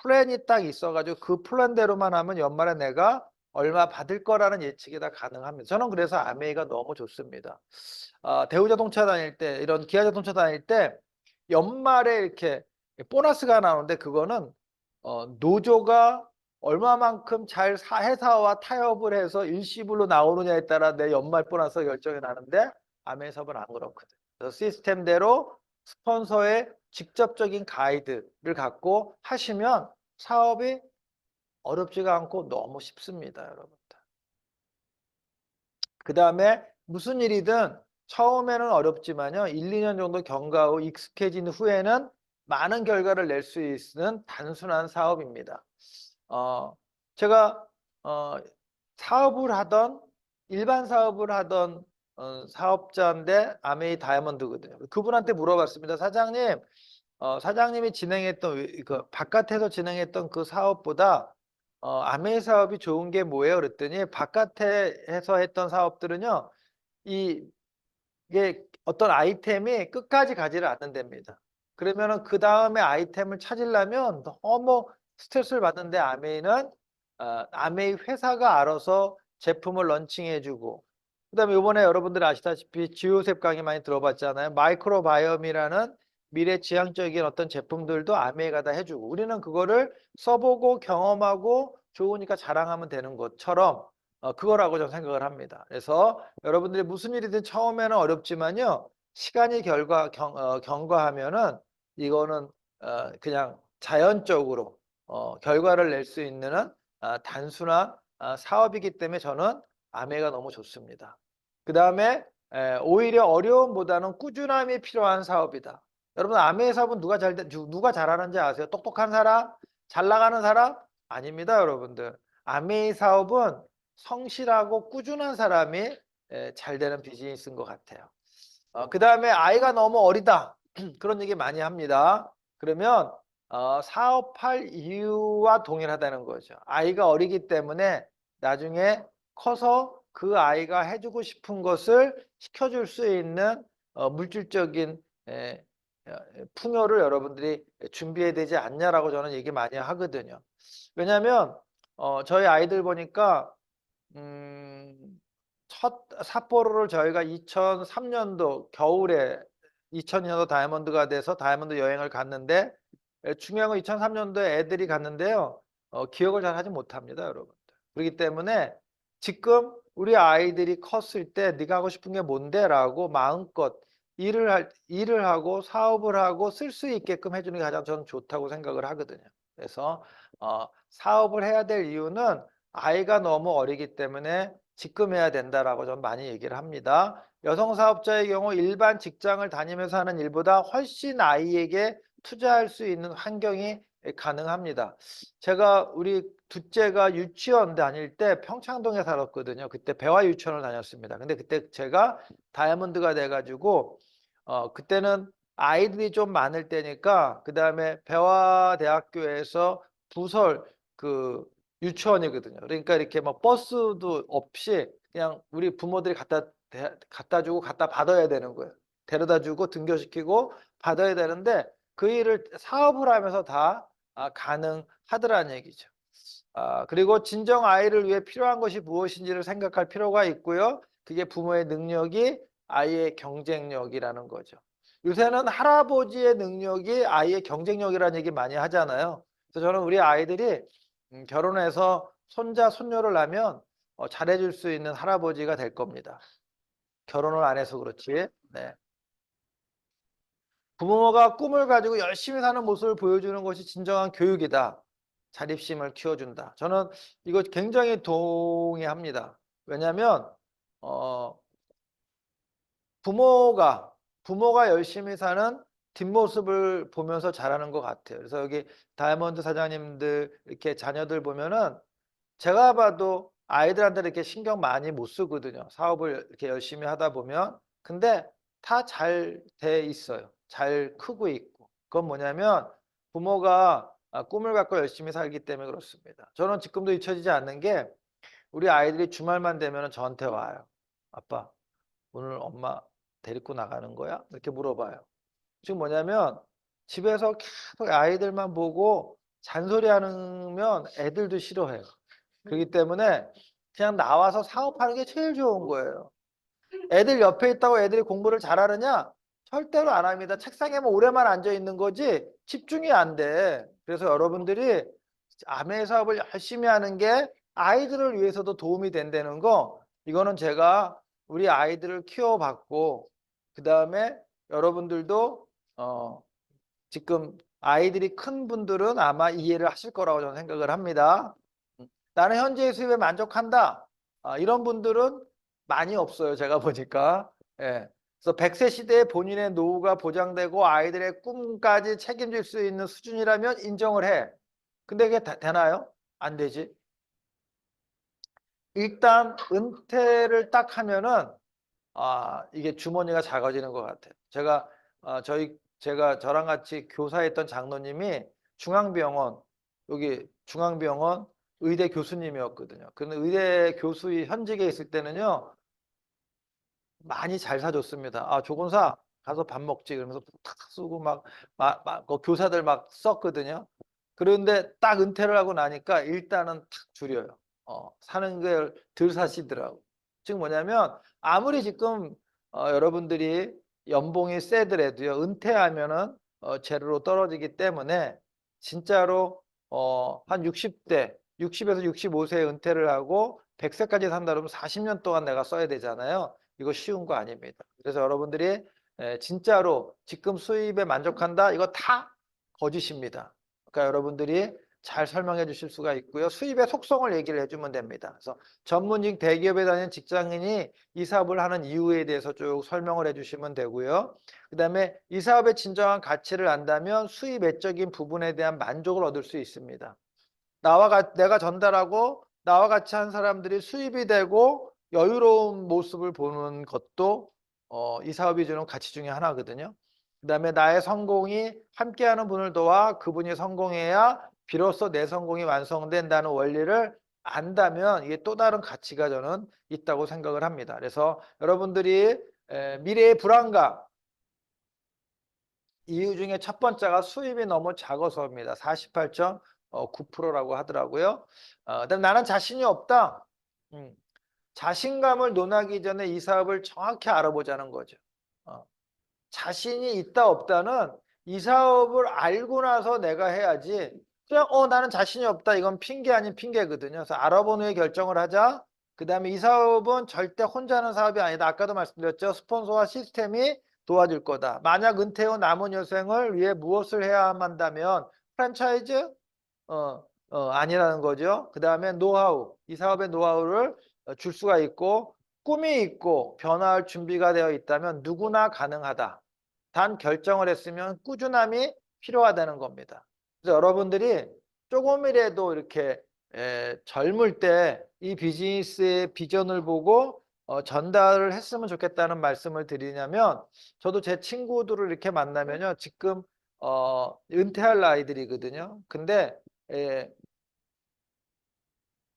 플랜이 딱 있어가지고 그 플랜대로만 하면 연말에 내가 얼마 받을 거라는 예측이 다 가능합니다. 저는 그래서 아메이가 너무 좋습니다. 대우자동차 다닐 때 이런 기아자동차 다닐 때 연말에 이렇게 보너스가 나오는데 그거는 노조가 얼마만큼 잘 회사와 타협을 해서 일시불로 나오느냐에 따라 내 연말 보너스 결정이 나는데 아메이 사업은 안 그렇거든. 그래서 시스템대로 스폰서의 직접적인 가이드를 갖고 하시면 사업이 어렵지가 않고 너무 쉽습니다, 여러분들. 그 다음에 무슨 일이든 처음에는 어렵지만요. 1, 2년 정도 경과 후 익숙해진 후에는 많은 결과를 낼 수 있는 단순한 사업입니다. 제가 사업을 하던 일반 사업을 하던 사업자인데 아메이 다이아몬드거든요. 그분한테 물어봤습니다. 사장님, 사장님이 진행했던 그 바깥에서 진행했던 그 사업보다 아메이 사업이 좋은 게 뭐예요? 그랬더니 바깥에서 했던 사업들은요. 이게 어떤 아이템이 끝까지 가지를 않는답니다. 그러면은 그 다음에 아이템을 찾으려면 너무 스트레스를 받는데 아메이는 아메이 회사가 알아서 제품을 런칭해주고 그다음에 이번에 여러분들 아시다시피 지오셉 강의 많이 들어봤잖아요. 마이크로바이옴이라는 미래지향적인 어떤 제품들도 아메이가 다 해주고 우리는 그거를 써보고 경험하고 좋으니까 자랑하면 되는 것처럼 그거라고 저는 생각을 합니다. 그래서 여러분들이 무슨 일이든 처음에는 어렵지만요. 시간이 경과하면은 이거는 그냥 자연적으로 결과를 낼 수 있는 단순한 사업이기 때문에 저는 아메가 너무 좋습니다. 그 다음에 오히려 어려움보다는 꾸준함이 필요한 사업이다. 여러분 아메 사업은 누가 잘하는지 아세요? 똑똑한 사람? 잘 나가는 사람? 아닙니다, 여러분들. 아메이 사업은 성실하고 꾸준한 사람이 잘 되는 비즈니스인 것 같아요. 그 다음에 아이가 너무 어리다. 그런 얘기 많이 합니다. 그러면 사업할 이유와 동일하다는 거죠. 아이가 어리기 때문에 나중에 커서 그 아이가 해주고 싶은 것을 시켜줄 수 있는 물질적인 풍요를 여러분들이 준비해야 되지 않냐라고 저는 얘기 많이 하거든요. 왜냐하면 저희 아이들 보니까 첫 삿포로를 저희가 2003년도 겨울에 2002년도 다이아몬드가 돼서 다이아몬드 여행을 갔는데 중요한 건 2003년도에 애들이 갔는데요. 기억을 잘 하지 못합니다, 여러분들. 그렇기 때문에 지금 우리 아이들이 컸을 때 네가 하고 싶은 게 뭔데? 라고 마음껏 일을 하고 사업을 하고 쓸 수 있게끔 해주는 게 가장 저는 좋다고 생각을 하거든요. 그래서 사업을 해야 될 이유는 아이가 너무 어리기 때문에 지금 해야 된다라고 저는 많이 얘기를 합니다. 여성 사업자의 경우 일반 직장을 다니면서 하는 일보다 훨씬 아이에게 투자할 수 있는 환경이 가능합니다. 제가 우리 둘째가 유치원 다닐 때 평창동에 살았거든요. 그때 배화 유치원을 다녔습니다. 근데 그때 제가 다이아몬드가 돼가지고 그때는 아이들이 좀 많을 때니까 그 다음에 배화대학교에서 부설 그 유치원이거든요. 그러니까 이렇게 뭐 버스도 없이 그냥 우리 부모들이 갖다 주고 갖다 받아야 되는 거예요. 데려다 주고 등교시키고 받아야 되는데 그 일을 사업을 하면서 다 가능하더라는 얘기죠. 그리고 진정 아이를 위해 필요한 것이 무엇인지를 생각할 필요가 있고요. 그게 부모의 능력이 아이의 경쟁력이라는 거죠. 요새는 할아버지의 능력이 아이의 경쟁력이라는 얘기 많이 하잖아요. 그래서 저는 우리 아이들이 결혼해서 손자, 손녀를 낳으면 잘해줄 수 있는 할아버지가 될 겁니다. 결혼을 안 해서 그렇지. 네. 부모가 꿈을 가지고 열심히 사는 모습을 보여주는 것이 진정한 교육이다. 자립심을 키워준다. 저는 이거 굉장히 동의합니다. 왜냐하면 부모가 열심히 사는 뒷모습을 보면서 자라는 것 같아요. 그래서 여기 다이아몬드 사장님들 이렇게 자녀들 보면은 제가 봐도 아이들한테 이렇게 신경 많이 못 쓰거든요. 사업을 이렇게 열심히 하다 보면. 근데 다 잘 돼 있어요. 잘 크고 있고. 그건 뭐냐면 부모가 꿈을 갖고 열심히 살기 때문에 그렇습니다. 저는 지금도 잊혀지지 않는 게 우리 아이들이 주말만 되면 저한테 와요. 아빠, 오늘 엄마 데리고 나가는 거야? 이렇게 물어봐요. 지금 뭐냐면 집에서 계속 아이들만 보고 잔소리하면 애들도 싫어해요. 그렇기 때문에 그냥 나와서 사업하는 게 제일 좋은 거예요. 애들 옆에 있다고 애들이 공부를 잘하느냐? 절대로 안 합니다. 책상에만 오래만 앉아 있는 거지 집중이 안 돼. 그래서 여러분들이 아메 사업을 열심히 하는 게 아이들을 위해서도 도움이 된다는 거, 이거는 제가 우리 아이들을 키워봤고 그 다음에 여러분들도 지금 아이들이 큰 분들은 아마 이해를 하실 거라고 저는 생각을 합니다. 나는 현재의 수입에 만족한다. 이런 분들은 많이 없어요. 제가 보니까. 예. 그래서 100세 시대에 본인의 노후가 보장되고 아이들의 꿈까지 책임질 수 있는 수준이라면 인정을 해. 근데 그게 되나요? 안 되지. 일단 은퇴를 딱 하면은 이게 주머니가 작아지는 것 같아요. 제가 저랑 같이 교사했던 장로님이 중앙병원, 여기 중앙병원 의대 교수님이었거든요. 근데 의대 교수 현직에 있을 때는요, 많이 잘 사줬습니다. 조gon사 가서 밥 먹지. 그러면서 탁 쓰고 그 교사들 막 썼거든요. 그런데 딱 은퇴를 하고 나니까 일단은 탁 줄여요. 사는 걸 덜 사시더라고. 즉 뭐냐면 아무리 지금 여러분들이 연봉이 세더라도요, 은퇴하면은 제로로 떨어지기 때문에 진짜로 한 60대, 60에서 65세에 은퇴를 하고 100세까지 산다 그러면 40년 동안 내가 써야 되잖아요. 이거 쉬운 거 아닙니다. 그래서 여러분들이 진짜로 지금 수입에 만족한다? 이거 다 거짓입니다. 그러니까 여러분들이 잘 설명해 주실 수가 있고요. 수입의 속성을 얘기를 해주면 됩니다. 그래서 전문직 대기업에 다니는 직장인이 이 사업을 하는 이유에 대해서 쭉 설명을 해주시면 되고요. 그 다음에 이 사업의 진정한 가치를 안다면 수입 외적인 부분에 대한 만족을 얻을 수 있습니다. 내가 전달하고 나와 같이 한 사람들이 수입이 되고 여유로운 모습을 보는 것도 이 사업이 주는 가치 중에 하나거든요. 그 다음에 나의 성공이 함께하는 분을 도와 그분이 성공해야 비로소 내 성공이 완성된다는 원리를 안다면 이게 또 다른 가치가 저는 있다고 생각을 합니다. 그래서 여러분들이 미래의 불안감, 이유 중에 첫 번째가 수입이 너무 작아서입니다. 48.9%라고 하더라고요. 그다음 나는 자신이 없다. 자신감을 논하기 전에 이 사업을 정확히 알아보자는 거죠. 자신이 있다 없다는 이 사업을 알고 나서 내가 해야지, 그냥 나는 자신이 없다, 이건 핑계 아닌 핑계거든요. 그래서 알아본 후에 결정을 하자. 그 다음에 이 사업은 절대 혼자 하는 사업이 아니다. 아까도 말씀드렸죠. 스폰서와 시스템이 도와줄 거다. 만약 은퇴 후 남은 여생을 위해 무엇을 해야 한다면 프랜차이즈? 아니라는 거죠. 그 다음에 노하우, 이 사업의 노하우를 줄 수가 있고, 꿈이 있고 변화할 준비가 되어 있다면 누구나 가능하다. 단 결정을 했으면 꾸준함이 필요하다는 겁니다. 그래서 여러분들이 조금이라도 이렇게 젊을 때 이 비즈니스의 비전을 보고 전달을 했으면 좋겠다는 말씀을 드리냐면, 저도 제 친구들을 이렇게 만나면요, 지금 은퇴할 나이들이거든요. 근데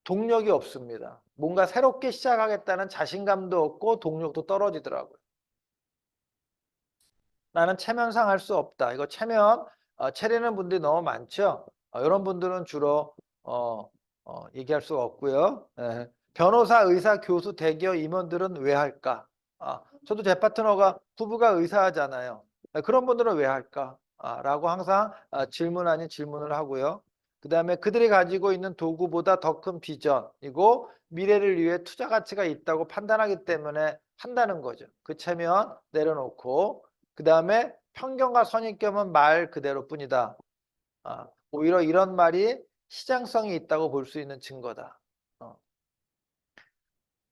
동력이 없습니다. 뭔가 새롭게 시작하겠다는 자신감도 없고 동력도 떨어지더라고요. 나는 체면상 할 수 없다. 이거 체면 차리는 분들이 너무 많죠. 이런 분들은 주로 어, 얘기할 수가 없고요. 예. 변호사, 의사, 교수, 대기업 임원들은 왜 할까? 저도 제 파트너가 부부가 의사잖아요. 그런 분들은 왜 할까? 라고 항상 질문 아닌 질문을 하고요. 그 다음에 그들이 가지고 있는 도구보다 더 큰 비전이고 미래를 위해 투자 가치가 있다고 판단하기 때문에 한다는 거죠. 그 체면 내려놓고 그 다음에 편견과 선입견은 말 그대로뿐이다. 오히려 이런 말이 시장성이 있다고 볼 수 있는 증거다.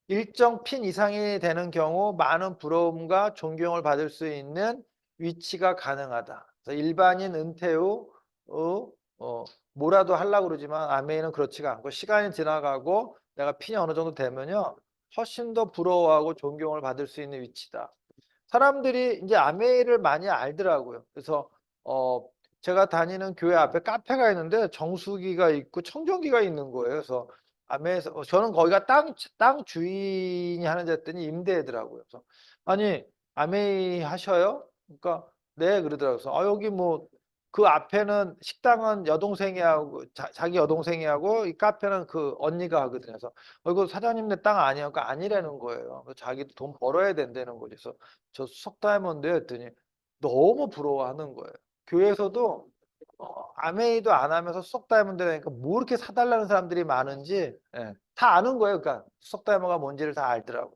일정 핀 이상이 되는 경우 많은 부러움과 존경을 받을 수 있는 위치가 가능하다. 그래서 일반인 은퇴 후 뭐라도 하려고 그러지만 아메이는 그렇지가 않고 시간이 지나가고 내가 핀이 어느 정도 되면요. 훨씬 더 부러워하고 존경을 받을 수 있는 위치다. 사람들이 이제 아메이를 많이 알더라고요. 그래서 어 제가 다니는 교회 앞에 카페가 있는데 정수기가 있고 청정기가 있는 거예요. 그래서 아메에서 저는 거기가 땅 주인이 하는 데 했더니 임대더라고요. 그래서 아니 아메이 하셔요? 그러니까 네 그러더라고요. 그래서 여기 뭐 그 앞에는 식당은 여동생이 하고 자기 여동생이 하고 이 카페는 그 언니가 하거든요. 그래서 이거 사장님네 땅 아니에요? 그러니까 아니라는 거예요. 자기도 돈 벌어야 된다는 거죠. 그래서 저 수석 다이아몬드요 했더니 너무 부러워하는 거예요. 교회에서도 아메이도 안 하면서 수석 다이아몬드라니까 뭐 이렇게 사달라는 사람들이 많은지 다 아는 거예요. 그러니까 수석 다이아몬드가 뭔지를 다 알더라고요.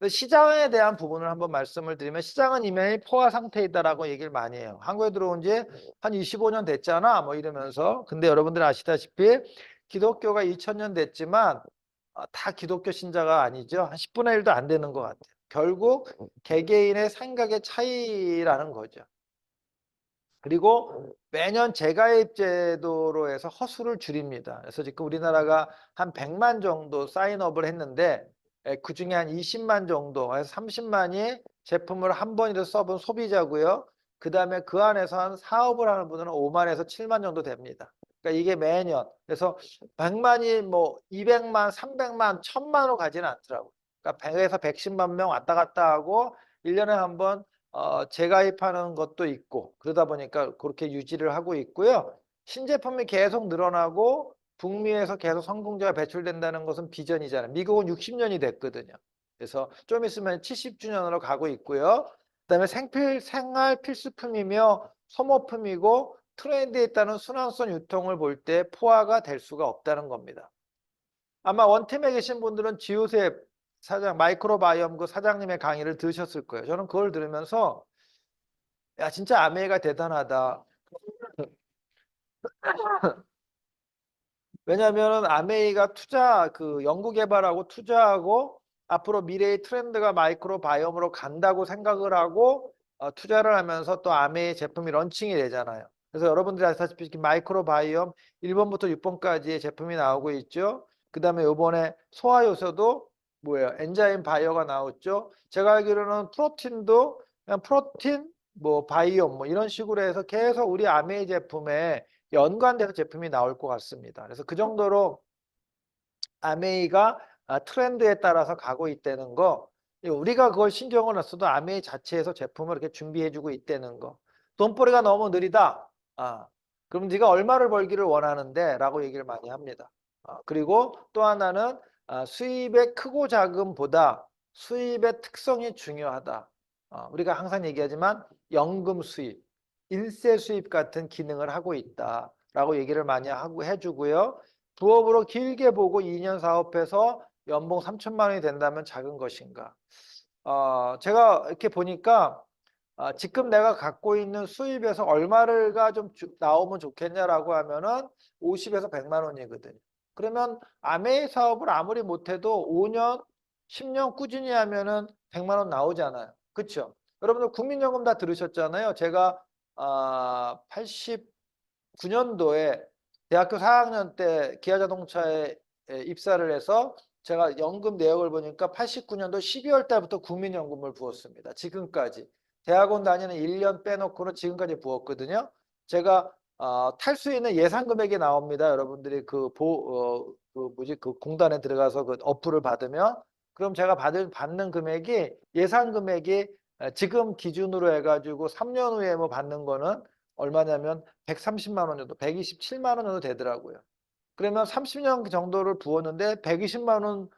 시장에 대한 부분을 한번 말씀을 드리면 시장은 이미 포화 상태이다라고 얘기를 많이 해요. 한국에 들어온 지 한 25년 됐잖아 뭐 이러면서. 근데 여러분들 아시다시피 기독교가 2000년 됐지만 다 기독교 신자가 아니죠. 한 10분의 1도 안 되는 것 같아요. 결국 개개인의 생각의 차이라는 거죠. 그리고 매년 재가입 제도로 해서 허수를 줄입니다. 그래서 지금 우리나라가 한 100만 정도 사인업을 했는데 그중에 한 20만 정도, 30만이 제품을 한 번이라도 써본 소비자고요. 그 다음에 그 안에서 한 사업을 하는 분은 5만에서 7만 정도 됩니다. 그러니까 이게 매년. 그래서 100만이 뭐 200만, 300만, 1000만으로 가지는 않더라고요. 그러니까 100에서 110만 명 왔다 갔다 하고 1년에 한번 재가입하는 것도 있고 그러다 보니까 그렇게 유지를 하고 있고요. 신제품이 계속 늘어나고 북미에서 계속 성공자가 배출된다는 것은 비전이잖아요. 미국은 60년이 됐거든요. 그래서 좀 있으면 70주년으로 가고 있고요. 그다음에 생활 필수품이며 소모품이고 트렌드에 따른 순환성 유통을 볼 때 포화가 될 수가 없다는 겁니다. 아마 원팀에 계신 분들은 지우셉 사장, 마이크로바이옴 그 사장님의 강의를 들으셨을 거예요. 저는 그걸 들으면서 야 진짜 아메이가 대단하다. 왜냐하면 아메이가 연구 개발하고 투자하고 앞으로 미래의 트렌드가 마이크로바이옴으로 간다고 생각을 하고 투자를 하면서 또 아메이 제품이 런칭이 되잖아요. 그래서 여러분들이 아시다시피 마이크로바이옴 1번부터 6번까지의 제품이 나오고 있죠. 그 다음에 이번에 소화 요소도 뭐예요? 엔자임 바이오가 나왔죠. 제가 알기로는 프로틴도 그냥 프로틴 뭐 바이옴 뭐 이런 식으로 해서 계속 우리 아메이 제품에 연관돼서 제품이 나올 것 같습니다. 그래서 그 정도로 아메이가 트렌드에 따라서 가고 있다는 거, 우리가 그걸 신경을 안 써도 아메이 자체에서 제품을 이렇게 준비해주고 있다는 거. 돈벌이가 너무 느리다. 그럼 네가 얼마를 벌기를 원하는데? 라고 얘기를 많이 합니다. 그리고 또 하나는 수입의 크고 작음보다 수입의 특성이 중요하다. 우리가 항상 얘기하지만 연금 수입, 일세 수입 같은 기능을 하고 있다라고 얘기를 많이 하고 해주고요. 부업으로 길게 보고 2년 사업해서 연봉 3천만 원이 된다면 작은 것인가? 제가 이렇게 보니까 지금 내가 갖고 있는 수입에서 얼마가 좀 나오면 좋겠냐라고 하면은 50에서 100만 원이거든요. 그러면 아메이 사업을 아무리 못해도 5년, 10년 꾸준히 하면은 100만 원 나오잖아요. 그렇죠? 여러분들 국민연금 다 들으셨잖아요. 제가 89년도에 대학교 4학년 때 기아자동차에 입사를 해서 제가 연금 내역을 보니까 89년도 12월 달부터 국민연금을 부었습니다. 지금까지. 대학원 다니는 1년 빼놓고는 지금까지 부었거든요. 제가 탈 수 있는 예상 금액이 나옵니다. 여러분들이 그 그 공단에 들어가서 그 어플을 받으면 그럼 제가 받는 금액이 예상 금액이 지금 기준으로 해가지고 3년 후에 뭐 받는 거는 얼마냐면 130만 원 정도, 127만 원 정도 되더라고요. 그러면 30년 정도를 부었는데 120만 원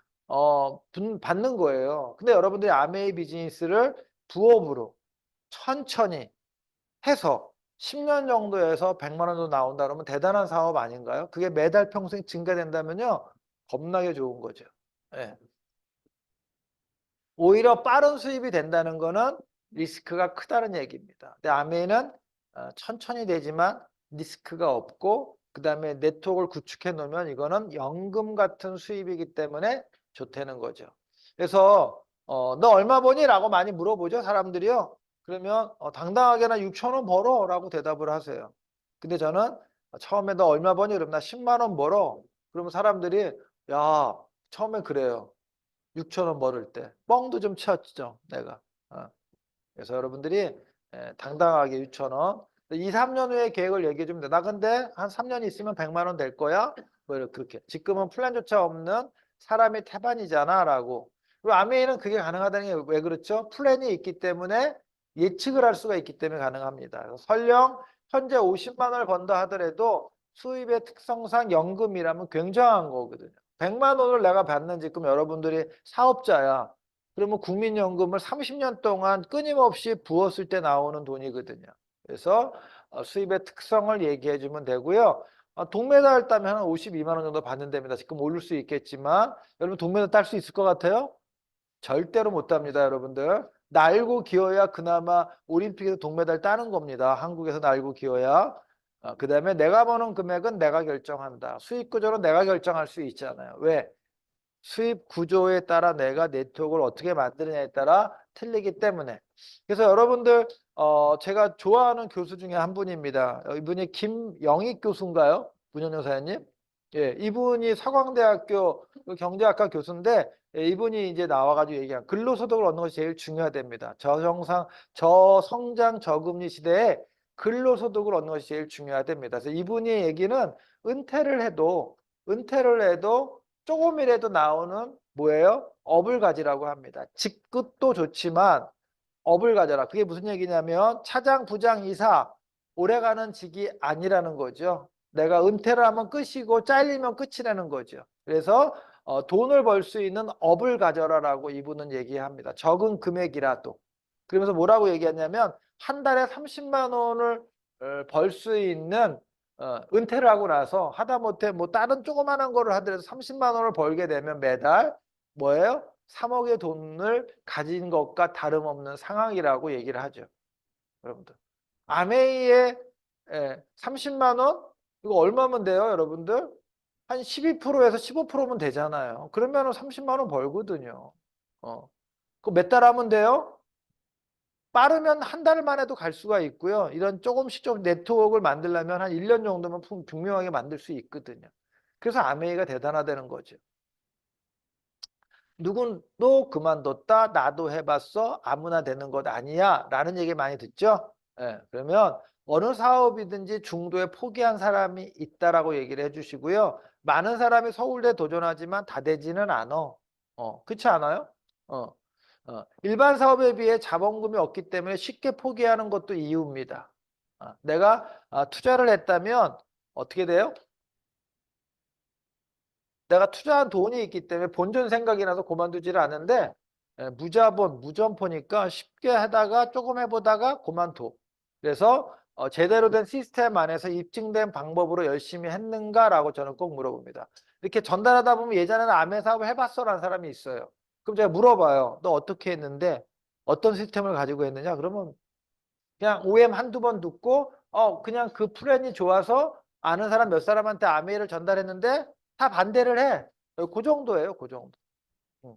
받는 거예요. 근데 여러분들이 아메이 비즈니스를 부업으로 천천히 해서 10년 정도에서 100만 원 정도 나온다 그러면 대단한 사업 아닌가요? 그게 매달 평생 증가된다면요. 겁나게 좋은 거죠. 예. 오히려 빠른 수입이 된다는 거는 리스크가 크다는 얘기입니다. 근데 아메이는 천천히 되지만 리스크가 없고 그다음에 네트워크를 구축해 놓으면 이거는 연금 같은 수입이기 때문에 좋다는 거죠. 그래서 너 얼마 버니? 라고 많이 물어보죠. 사람들이요. 그러면 당당하게나 6천 원 벌어 라고 대답을 하세요. 근데 저는 처음에 너 얼마 버니? 그러면 나 10만 원 벌어. 그러면 사람들이 야 처음에 그래요. 6천 원 벌을 때 뻥도 좀 쳤죠 내가. 그래서 여러분들이 당당하게 6천 원 2, 3년 후에 계획을 얘기해 주면 돼. 나 근데 한 3년 있으면 100만 원 될 거야. 뭐 이렇게 그렇게 지금은 플랜조차 없는 사람이 태반이잖아 라고. 그리고 아메이는 그게 가능하다는 게 왜 그렇죠? 플랜이 있기 때문에 예측을 할 수가 있기 때문에 가능합니다. 설령 현재 50만 원을 번다 하더라도 수입의 특성상 연금이라면 굉장한 거거든요. 100만 원을 내가 받는 지금 여러분들이 사업자야. 그러면 국민연금을 30년 동안 끊임없이 부었을 때 나오는 돈이거든요. 그래서 수입의 특성을 얘기해 주면 되고요. 동메달 따면 한 52만 원 정도 받는 됩니다. 지금 오를 수 있겠지만 여러분 동메달 딸 수 있을 것 같아요? 절대로 못 땁니다, 여러분들. 날고 기어야 그나마 올림픽에서 동메달 따는 겁니다. 한국에서 날고 기어야. 그 다음에 내가 버는 금액은 내가 결정한다. 수익 구조는 내가 결정할 수 있잖아요. 왜? 수입 구조에 따라 내가 네트워크를 어떻게 만드느냐에 따라 틀리기 때문에. 그래서 여러분들 제가 좋아하는 교수 중에 한 분입니다. 이분이 김영익 교수인가요? 문현영 사장님? 예, 이분이 서강대학교 경제학과 교수인데 이분이 이제 나와가지고 얘기한 근로소득을 얻는 것이 제일 중요하답니다. 저성장 저금리 시대에 근로소득을 얻는 것이 제일 중요하답니다. 그래서 이분이 얘기는 은퇴를 해도 조금이라도 나오는 뭐예요? 업을 가지라고 합니다. 직급도 좋지만 업을 가져라. 그게 무슨 얘기냐면 차장, 부장, 이사 오래가는 직이 아니라는 거죠. 내가 은퇴를 하면 끝이고 잘리면 끝이라는 거죠. 그래서 돈을 벌 수 있는 업을 가져라라고 이분은 얘기합니다. 적은 금액이라도. 그러면서 뭐라고 얘기하냐면 한 달에 30만 원을 벌 수 있는 은퇴를 하고 나서 하다못해 뭐 다른 조그마한 거를 하더라도 30만 원을 벌게 되면 매달 뭐예요? 3억의 돈을 가진 것과 다름없는 상황이라고 얘기를 하죠. 여러분들. 아메이의 30만 원? 이거 얼마면 돼요, 여러분들? 한 12%에서 15%면 되잖아요. 그러면 30만 원 벌거든요. 그거 몇 달 하면 돼요? 빠르면 한 달 만에도 갈 수가 있고요. 이런 조금씩 좀 네트워크를 만들려면 한 1년 정도면 분명하게 만들 수 있거든요. 그래서 아메이가 대단하다는 거죠. 누군도 그만뒀다. 나도 해봤어. 아무나 되는 것 아니야. 라는 얘기 많이 듣죠. 그러면 어느 사업이든지 중도에 포기한 사람이 있다라고 얘기를 해주시고요. 많은 사람이 서울대 도전하지만 다 되지는 않아. 그렇지 않아요? 어, 일반 사업에 비해 자본금이 없기 때문에 쉽게 포기하는 것도 이유입니다. 내가 투자를 했다면 어떻게 돼요? 내가 투자한 돈이 있기 때문에 본전 생각이 나서 그만두지를 않는데 무자본, 무점포니까 쉽게 하다가 조금 해보다가 그만둬. 그래서 제대로 된 시스템 안에서 입증된 방법으로 열심히 했는가라고 저는 꼭 물어봅니다. 이렇게 전달하다 보면 예전에는 아메 사업을 해봤어? 라는 사람이 있어요. 그럼 제가 물어봐요. 너 어떻게 했는데 어떤 시스템을 가지고 했느냐? 그러면 그냥 OM 한두 번 듣고 그냥 그 플랜이 좋아서 아는 사람 몇 사람한테 아메이를 전달했는데 다 반대를 해. 그 정도예요. 그 정도. 음.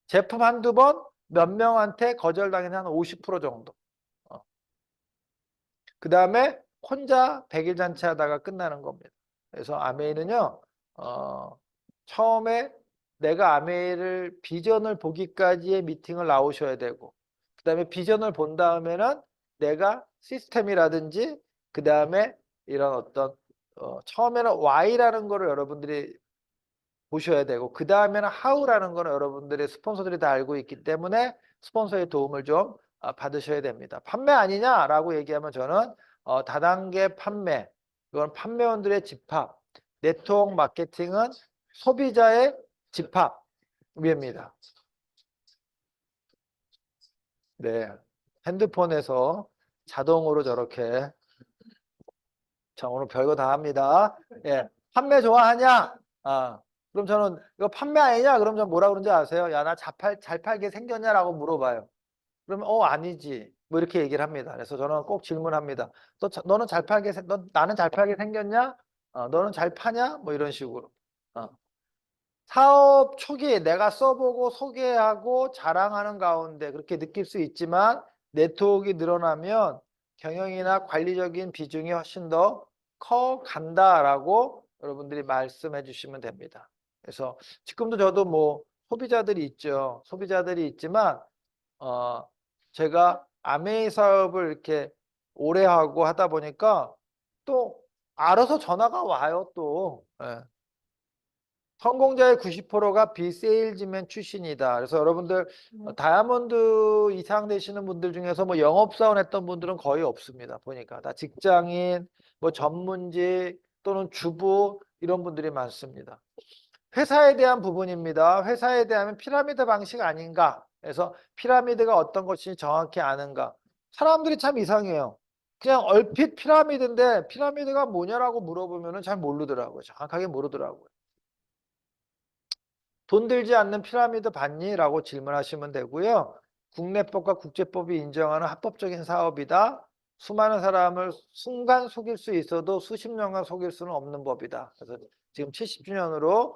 제품 한두 번 몇 명한테 거절당해서 한 50% 정도. 그 다음에 혼자 100일 잔치 하다가 끝나는 겁니다. 그래서 아메이는요. 처음에 내가 아메이를 비전을 보기까지의 미팅을 나오셔야 되고 그 다음에 비전을 본 다음에는 내가 시스템이라든지 그 다음에 이런 어떤 처음에는 Y라는 거를 여러분들이 보셔야 되고, 그 다음에는 how라는 거는 여러분들의 스폰서들이 다 알고 있기 때문에 스폰서의 도움을 좀 받으셔야 됩니다. 판매 아니냐라고 얘기하면 저는 다단계 판매, 이건 판매원들의 집합, 네트워크 마케팅은 소비자의 집합입니다. 네, 핸드폰에서 자동으로 저렇게, 자, 오늘 별거 다 합니다. 예, 판매 좋아하냐? 그럼 저는 이거 판매 아니냐? 그럼 저는 뭐라 그러는지 아세요? 야, 나 잘 팔게 생겼냐라고 물어봐요. 그러면 아니지. 뭐 이렇게 얘기를 합니다. 그래서 저는 꼭 질문합니다. 너는 잘 팔게 나는 잘 팔게 생겼냐? 너는 잘 파냐? 뭐 이런 식으로. 어. 사업 초기에 내가 써보고 소개하고 자랑하는 가운데 그렇게 느낄 수 있지만, 네트워크가 늘어나면 경영이나 관리적인 비중이 훨씬 더 커 간다라고 여러분들이 말씀해 주시면 됩니다. 그래서 지금도 저도 뭐 소비자들이 있죠. 소비자들이 있지만 제가 아메이 사업을 이렇게 오래 하고 하다 보니까 또 알아서 전화가 와요 또. 예. 성공자의 90%가 비세일즈맨 출신이다. 그래서 여러분들 다이아몬드 이상 되시는 분들 중에서 뭐 영업사원 했던 분들은 거의 없습니다. 보니까 다 직장인, 뭐 전문직 또는 주부 이런 분들이 많습니다. 회사에 대한 부분입니다. 회사에 대한 피라미드 방식 아닌가? 그래서 피라미드가 어떤 것인지 정확히 아는가? 사람들이 참 이상해요. 그냥 얼핏 피라미드인데 피라미드가 뭐냐라고 물어보면 잘 모르더라고요. 정확하게 모르더라고요. 돈 들지 않는 피라미드 봤니? 라고 질문하시면 되고요. 국내법과 국제법이 인정하는 합법적인 사업이다. 수많은 사람을 순간 속일 수 있어도 수십 년간 속일 수는 없는 법이다. 그래서 지금 70주년으로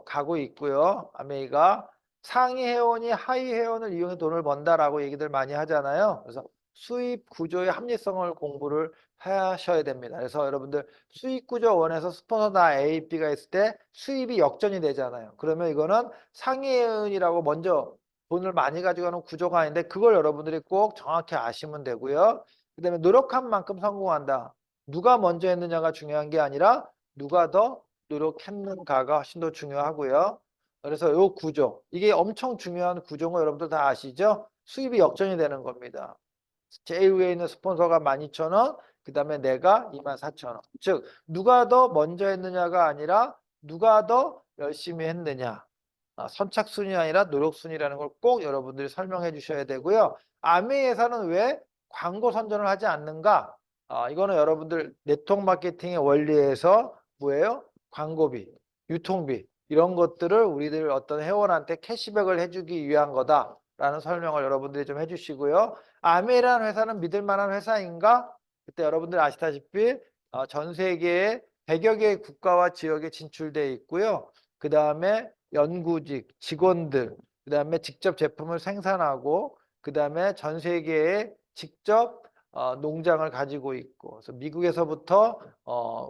가고 있고요. 아메이가 상위 회원이 하위 회원을 이용해 돈을 번다라고 얘기들 많이 하잖아요. 그래서 수입 구조의 합리성을 공부를 하셔야 됩니다. 그래서 여러분들 수익 구조 원에서 스폰서나 A, B가 있을 때 수입이 역전이 되잖아요. 그러면 이거는 상위회원이라고 먼저 돈을 많이 가져가는 구조가 아닌데, 그걸 여러분들이 꼭 정확히 아시면 되고요. 그 다음에 노력한 만큼 성공한다. 누가 먼저 했느냐가 중요한 게 아니라 누가 더 노력했는가가 훨씬 더 중요하고요. 그래서 이 구조, 이게 엄청 중요한 구조인 거 여러분들 다 아시죠? 수입이 역전이 되는 겁니다. 제일 위에 있는 스폰서가 12,000원, 그 다음에 내가 24,000원. 즉 누가 더 먼저 했느냐가 아니라 누가 더 열심히 했느냐. 선착순이 아니라 노력순이라는 걸 꼭 여러분들이 설명해 주셔야 되고요. 아메이에서는 왜 광고 선전을 하지 않는가? 이거는 여러분들 네트워크 마케팅의 원리에서 뭐예요? 광고비, 유통비 이런 것들을 우리들 어떤 회원한테 캐시백을 해주기 위한 거다라는 설명을 여러분들이 좀 해주시고요. 아메이라는 회사는 믿을 만한 회사인가? 그때 여러분들 아시다시피 전 세계에 100여 개의 국가와 지역에 진출되어 있고요. 그 다음에 연구직, 직원들, 그 다음에 직접 제품을 생산하고, 그 다음에 전 세계에 직접 농장을 가지고 있고, 그래서 미국에서부터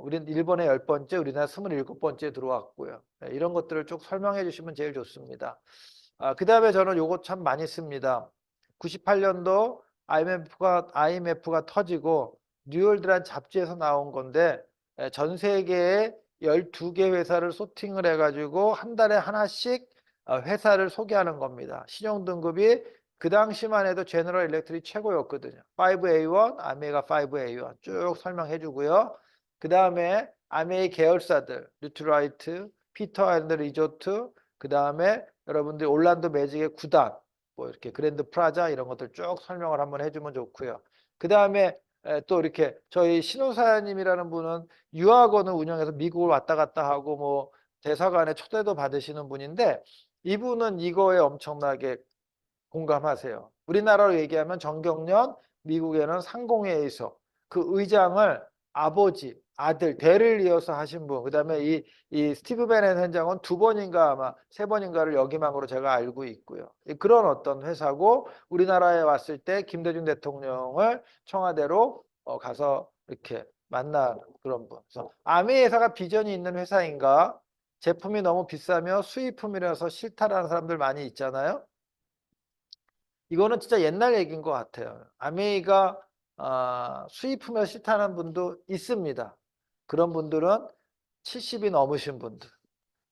우리는 일본에 10번째, 우리나라 27번째 들어왔고요. 네, 이런 것들을 쭉 설명해 주시면 제일 좋습니다. 그 다음에 저는 요거 참 많이 씁니다. 98년도 IMF가 터지고 뉴월드란 잡지에서 나온 건데, 전 세계에 12개 회사를 소팅을 해가지고 한 달에 하나씩 회사를 소개하는 겁니다. 신용등급이 그 당시만 해도 제너럴 일렉트릭 최고였거든요. 5A1, 아메이가 5A1 쭉 설명해 주고요. 그 다음에 아메이 계열사들, 뉴트라이트, 피터 앤드 리조트, 그 다음에 여러분들 올란도 매직의 구단, 뭐 이렇게 그랜드 프라자 이런 것들 쭉 설명을 한번 해주면 좋고요. 그 다음에 또 이렇게 저희 신호사님이라는 분은 유학원을 운영해서 미국을 왔다 갔다 하고 뭐 대사관에 초대도 받으시는 분인데, 이분은 이거에 엄청나게 공감하세요. 우리나라로 얘기하면 정경련, 미국에는 상공회의소 그 의장을 아버지, 아들, 대를 이어서 하신 분. 그다음에 이 스티브 베넷 현장은 2번인가 아마 3번인가를 역임한 으로 제가 알고 있고요. 그런 어떤 회사고, 우리나라에 왔을 때 김대중 대통령을 청와대로 가서 이렇게 만난 그런 분. 그래서 아메 회사가 비전이 있는 회사인가? 제품이 너무 비싸며 수입품이라서 싫다라는 사람들 많이 있잖아요. 이거는 진짜 옛날 얘기인 것 같아요. 아메이가 수입품을 싫다는 분도 있습니다. 그런 분들은 70이 넘으신 분들.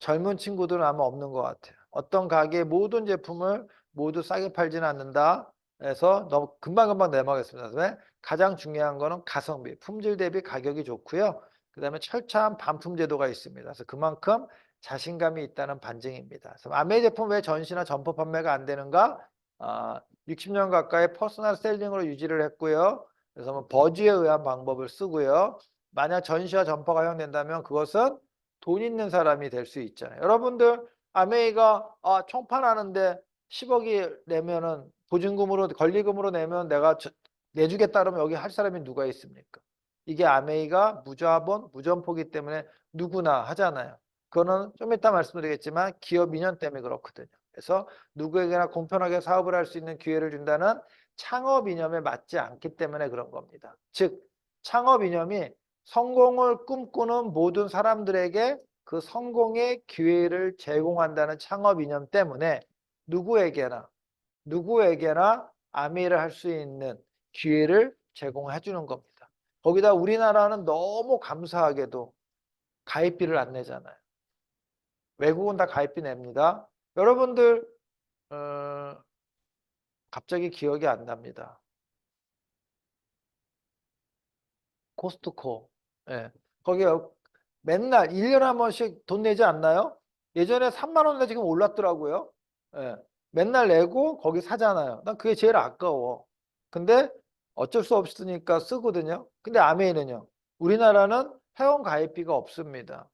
젊은 친구들은 아마 없는 것 같아요. 어떤 가게의 모든 제품을 모두 싸게 팔지는 않는다 해서 너무 금방금방 넘어가겠습니다. 그다음에 가장 중요한 거는 가성비, 품질 대비 가격이 좋고요. 그다음에 철저한 반품 제도가 있습니다. 그래서 그만큼 자신감이 있다는 반증입니다. 그래서 아메이 제품 왜 전시나 점포 판매가 안 되는가? 60년 가까이 퍼스널 셀링으로 유지를 했고요. 그래서 뭐 버즈에 의한 방법을 쓰고요. 만약 전시와 점포가 허용된다면 그것은 돈 있는 사람이 될 수 있잖아요. 여러분들 아메이가 총판하는데 10억이 내면은 보증금으로 권리금으로 내면 내가 내주겠다 그러면 여기 할 사람이 누가 있습니까? 이게 아메이가 무자본, 무점포기 때문에 누구나 하잖아요. 그거는 좀 이따 말씀드리겠지만 기업 인연 때문에 그렇거든요. 그래서 누구에게나 공평하게 사업을 할 수 있는 기회를 준다는 창업 이념에 맞지 않기 때문에 그런 겁니다. 즉 창업 이념이 성공을 꿈꾸는 모든 사람들에게 그 성공의 기회를 제공한다는 창업 이념 때문에 누구에게나 아메이를 할 수 있는 기회를 제공해 주는 겁니다. 거기다 우리나라는 너무 감사하게도 가입비를 안 내잖아요. 외국은 다 가입비 냅니다. 여러분들 갑자기 기억이 안 납니다. 코스트코. 예. 거기 맨날 1년에 한 번씩 돈 내지 않나요? 예전에 3만 원인데 지금 올랐더라고요. 예. 맨날 내고 거기 사잖아요. 난 그게 제일 아까워. 근데 어쩔 수 없으니까 쓰거든요. 근데 아메이는요. 우리나라는 회원 가입비가 없습니다.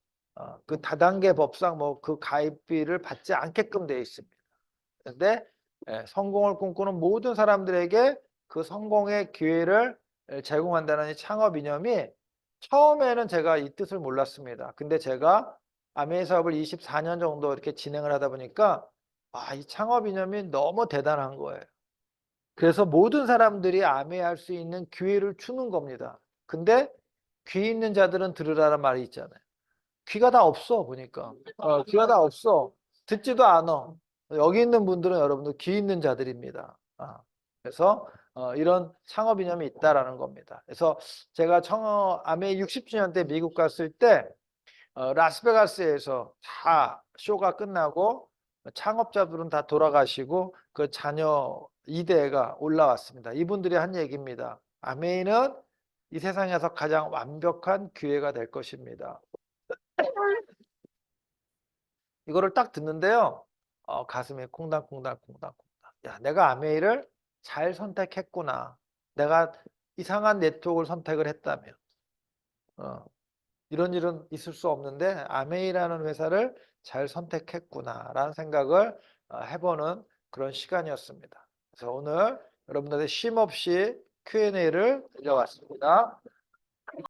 그 다단계 법상 뭐 그 가입비를 받지 않게끔 되어 있습니다. 근데 성공을 꿈꾸는 모든 사람들에게 그 성공의 기회를 제공한다는 이 창업 이념이 처음에는 제가 이 뜻을 몰랐습니다. 근데 제가 아메이 사업을 24년 정도 이렇게 진행을 하다 보니까 이 창업 이념이 너무 대단한 거예요. 그래서 모든 사람들이 아메이 할 수 있는 기회를 주는 겁니다. 근데 귀 있는 자들은 들으라는 말이 있잖아요. 귀가 다 없어 보니까. 귀가 다 없어. 듣지도 않아. 여기 있는 분들은 여러분들 귀 있는 자들입니다. 그래서 이런 창업 이념이 있다라는 겁니다. 그래서 제가 아메이 60주년 때 미국 갔을 때 라스베가스에서 다 쇼가 끝나고 창업자들은 다 돌아가시고 그 자녀 2대가 올라왔습니다. 이분들이 한 얘기입니다. 아메이는 이 세상에서 가장 완벽한 기회가 될 것입니다. 이거를 딱 듣는데요. 가슴이 콩닥콩닥콩닥콩닥. 야, 내가 아메이를 잘 선택했구나. 내가 이상한 네트워크를 선택을 했다면. 이런 일은 있을 수 없는데 아메이라는 회사를 잘 선택했구나라는 생각을 해보는 그런 시간이었습니다. 그래서 오늘 여러분들의 쉼없이 Q&A를 드려왔습니다.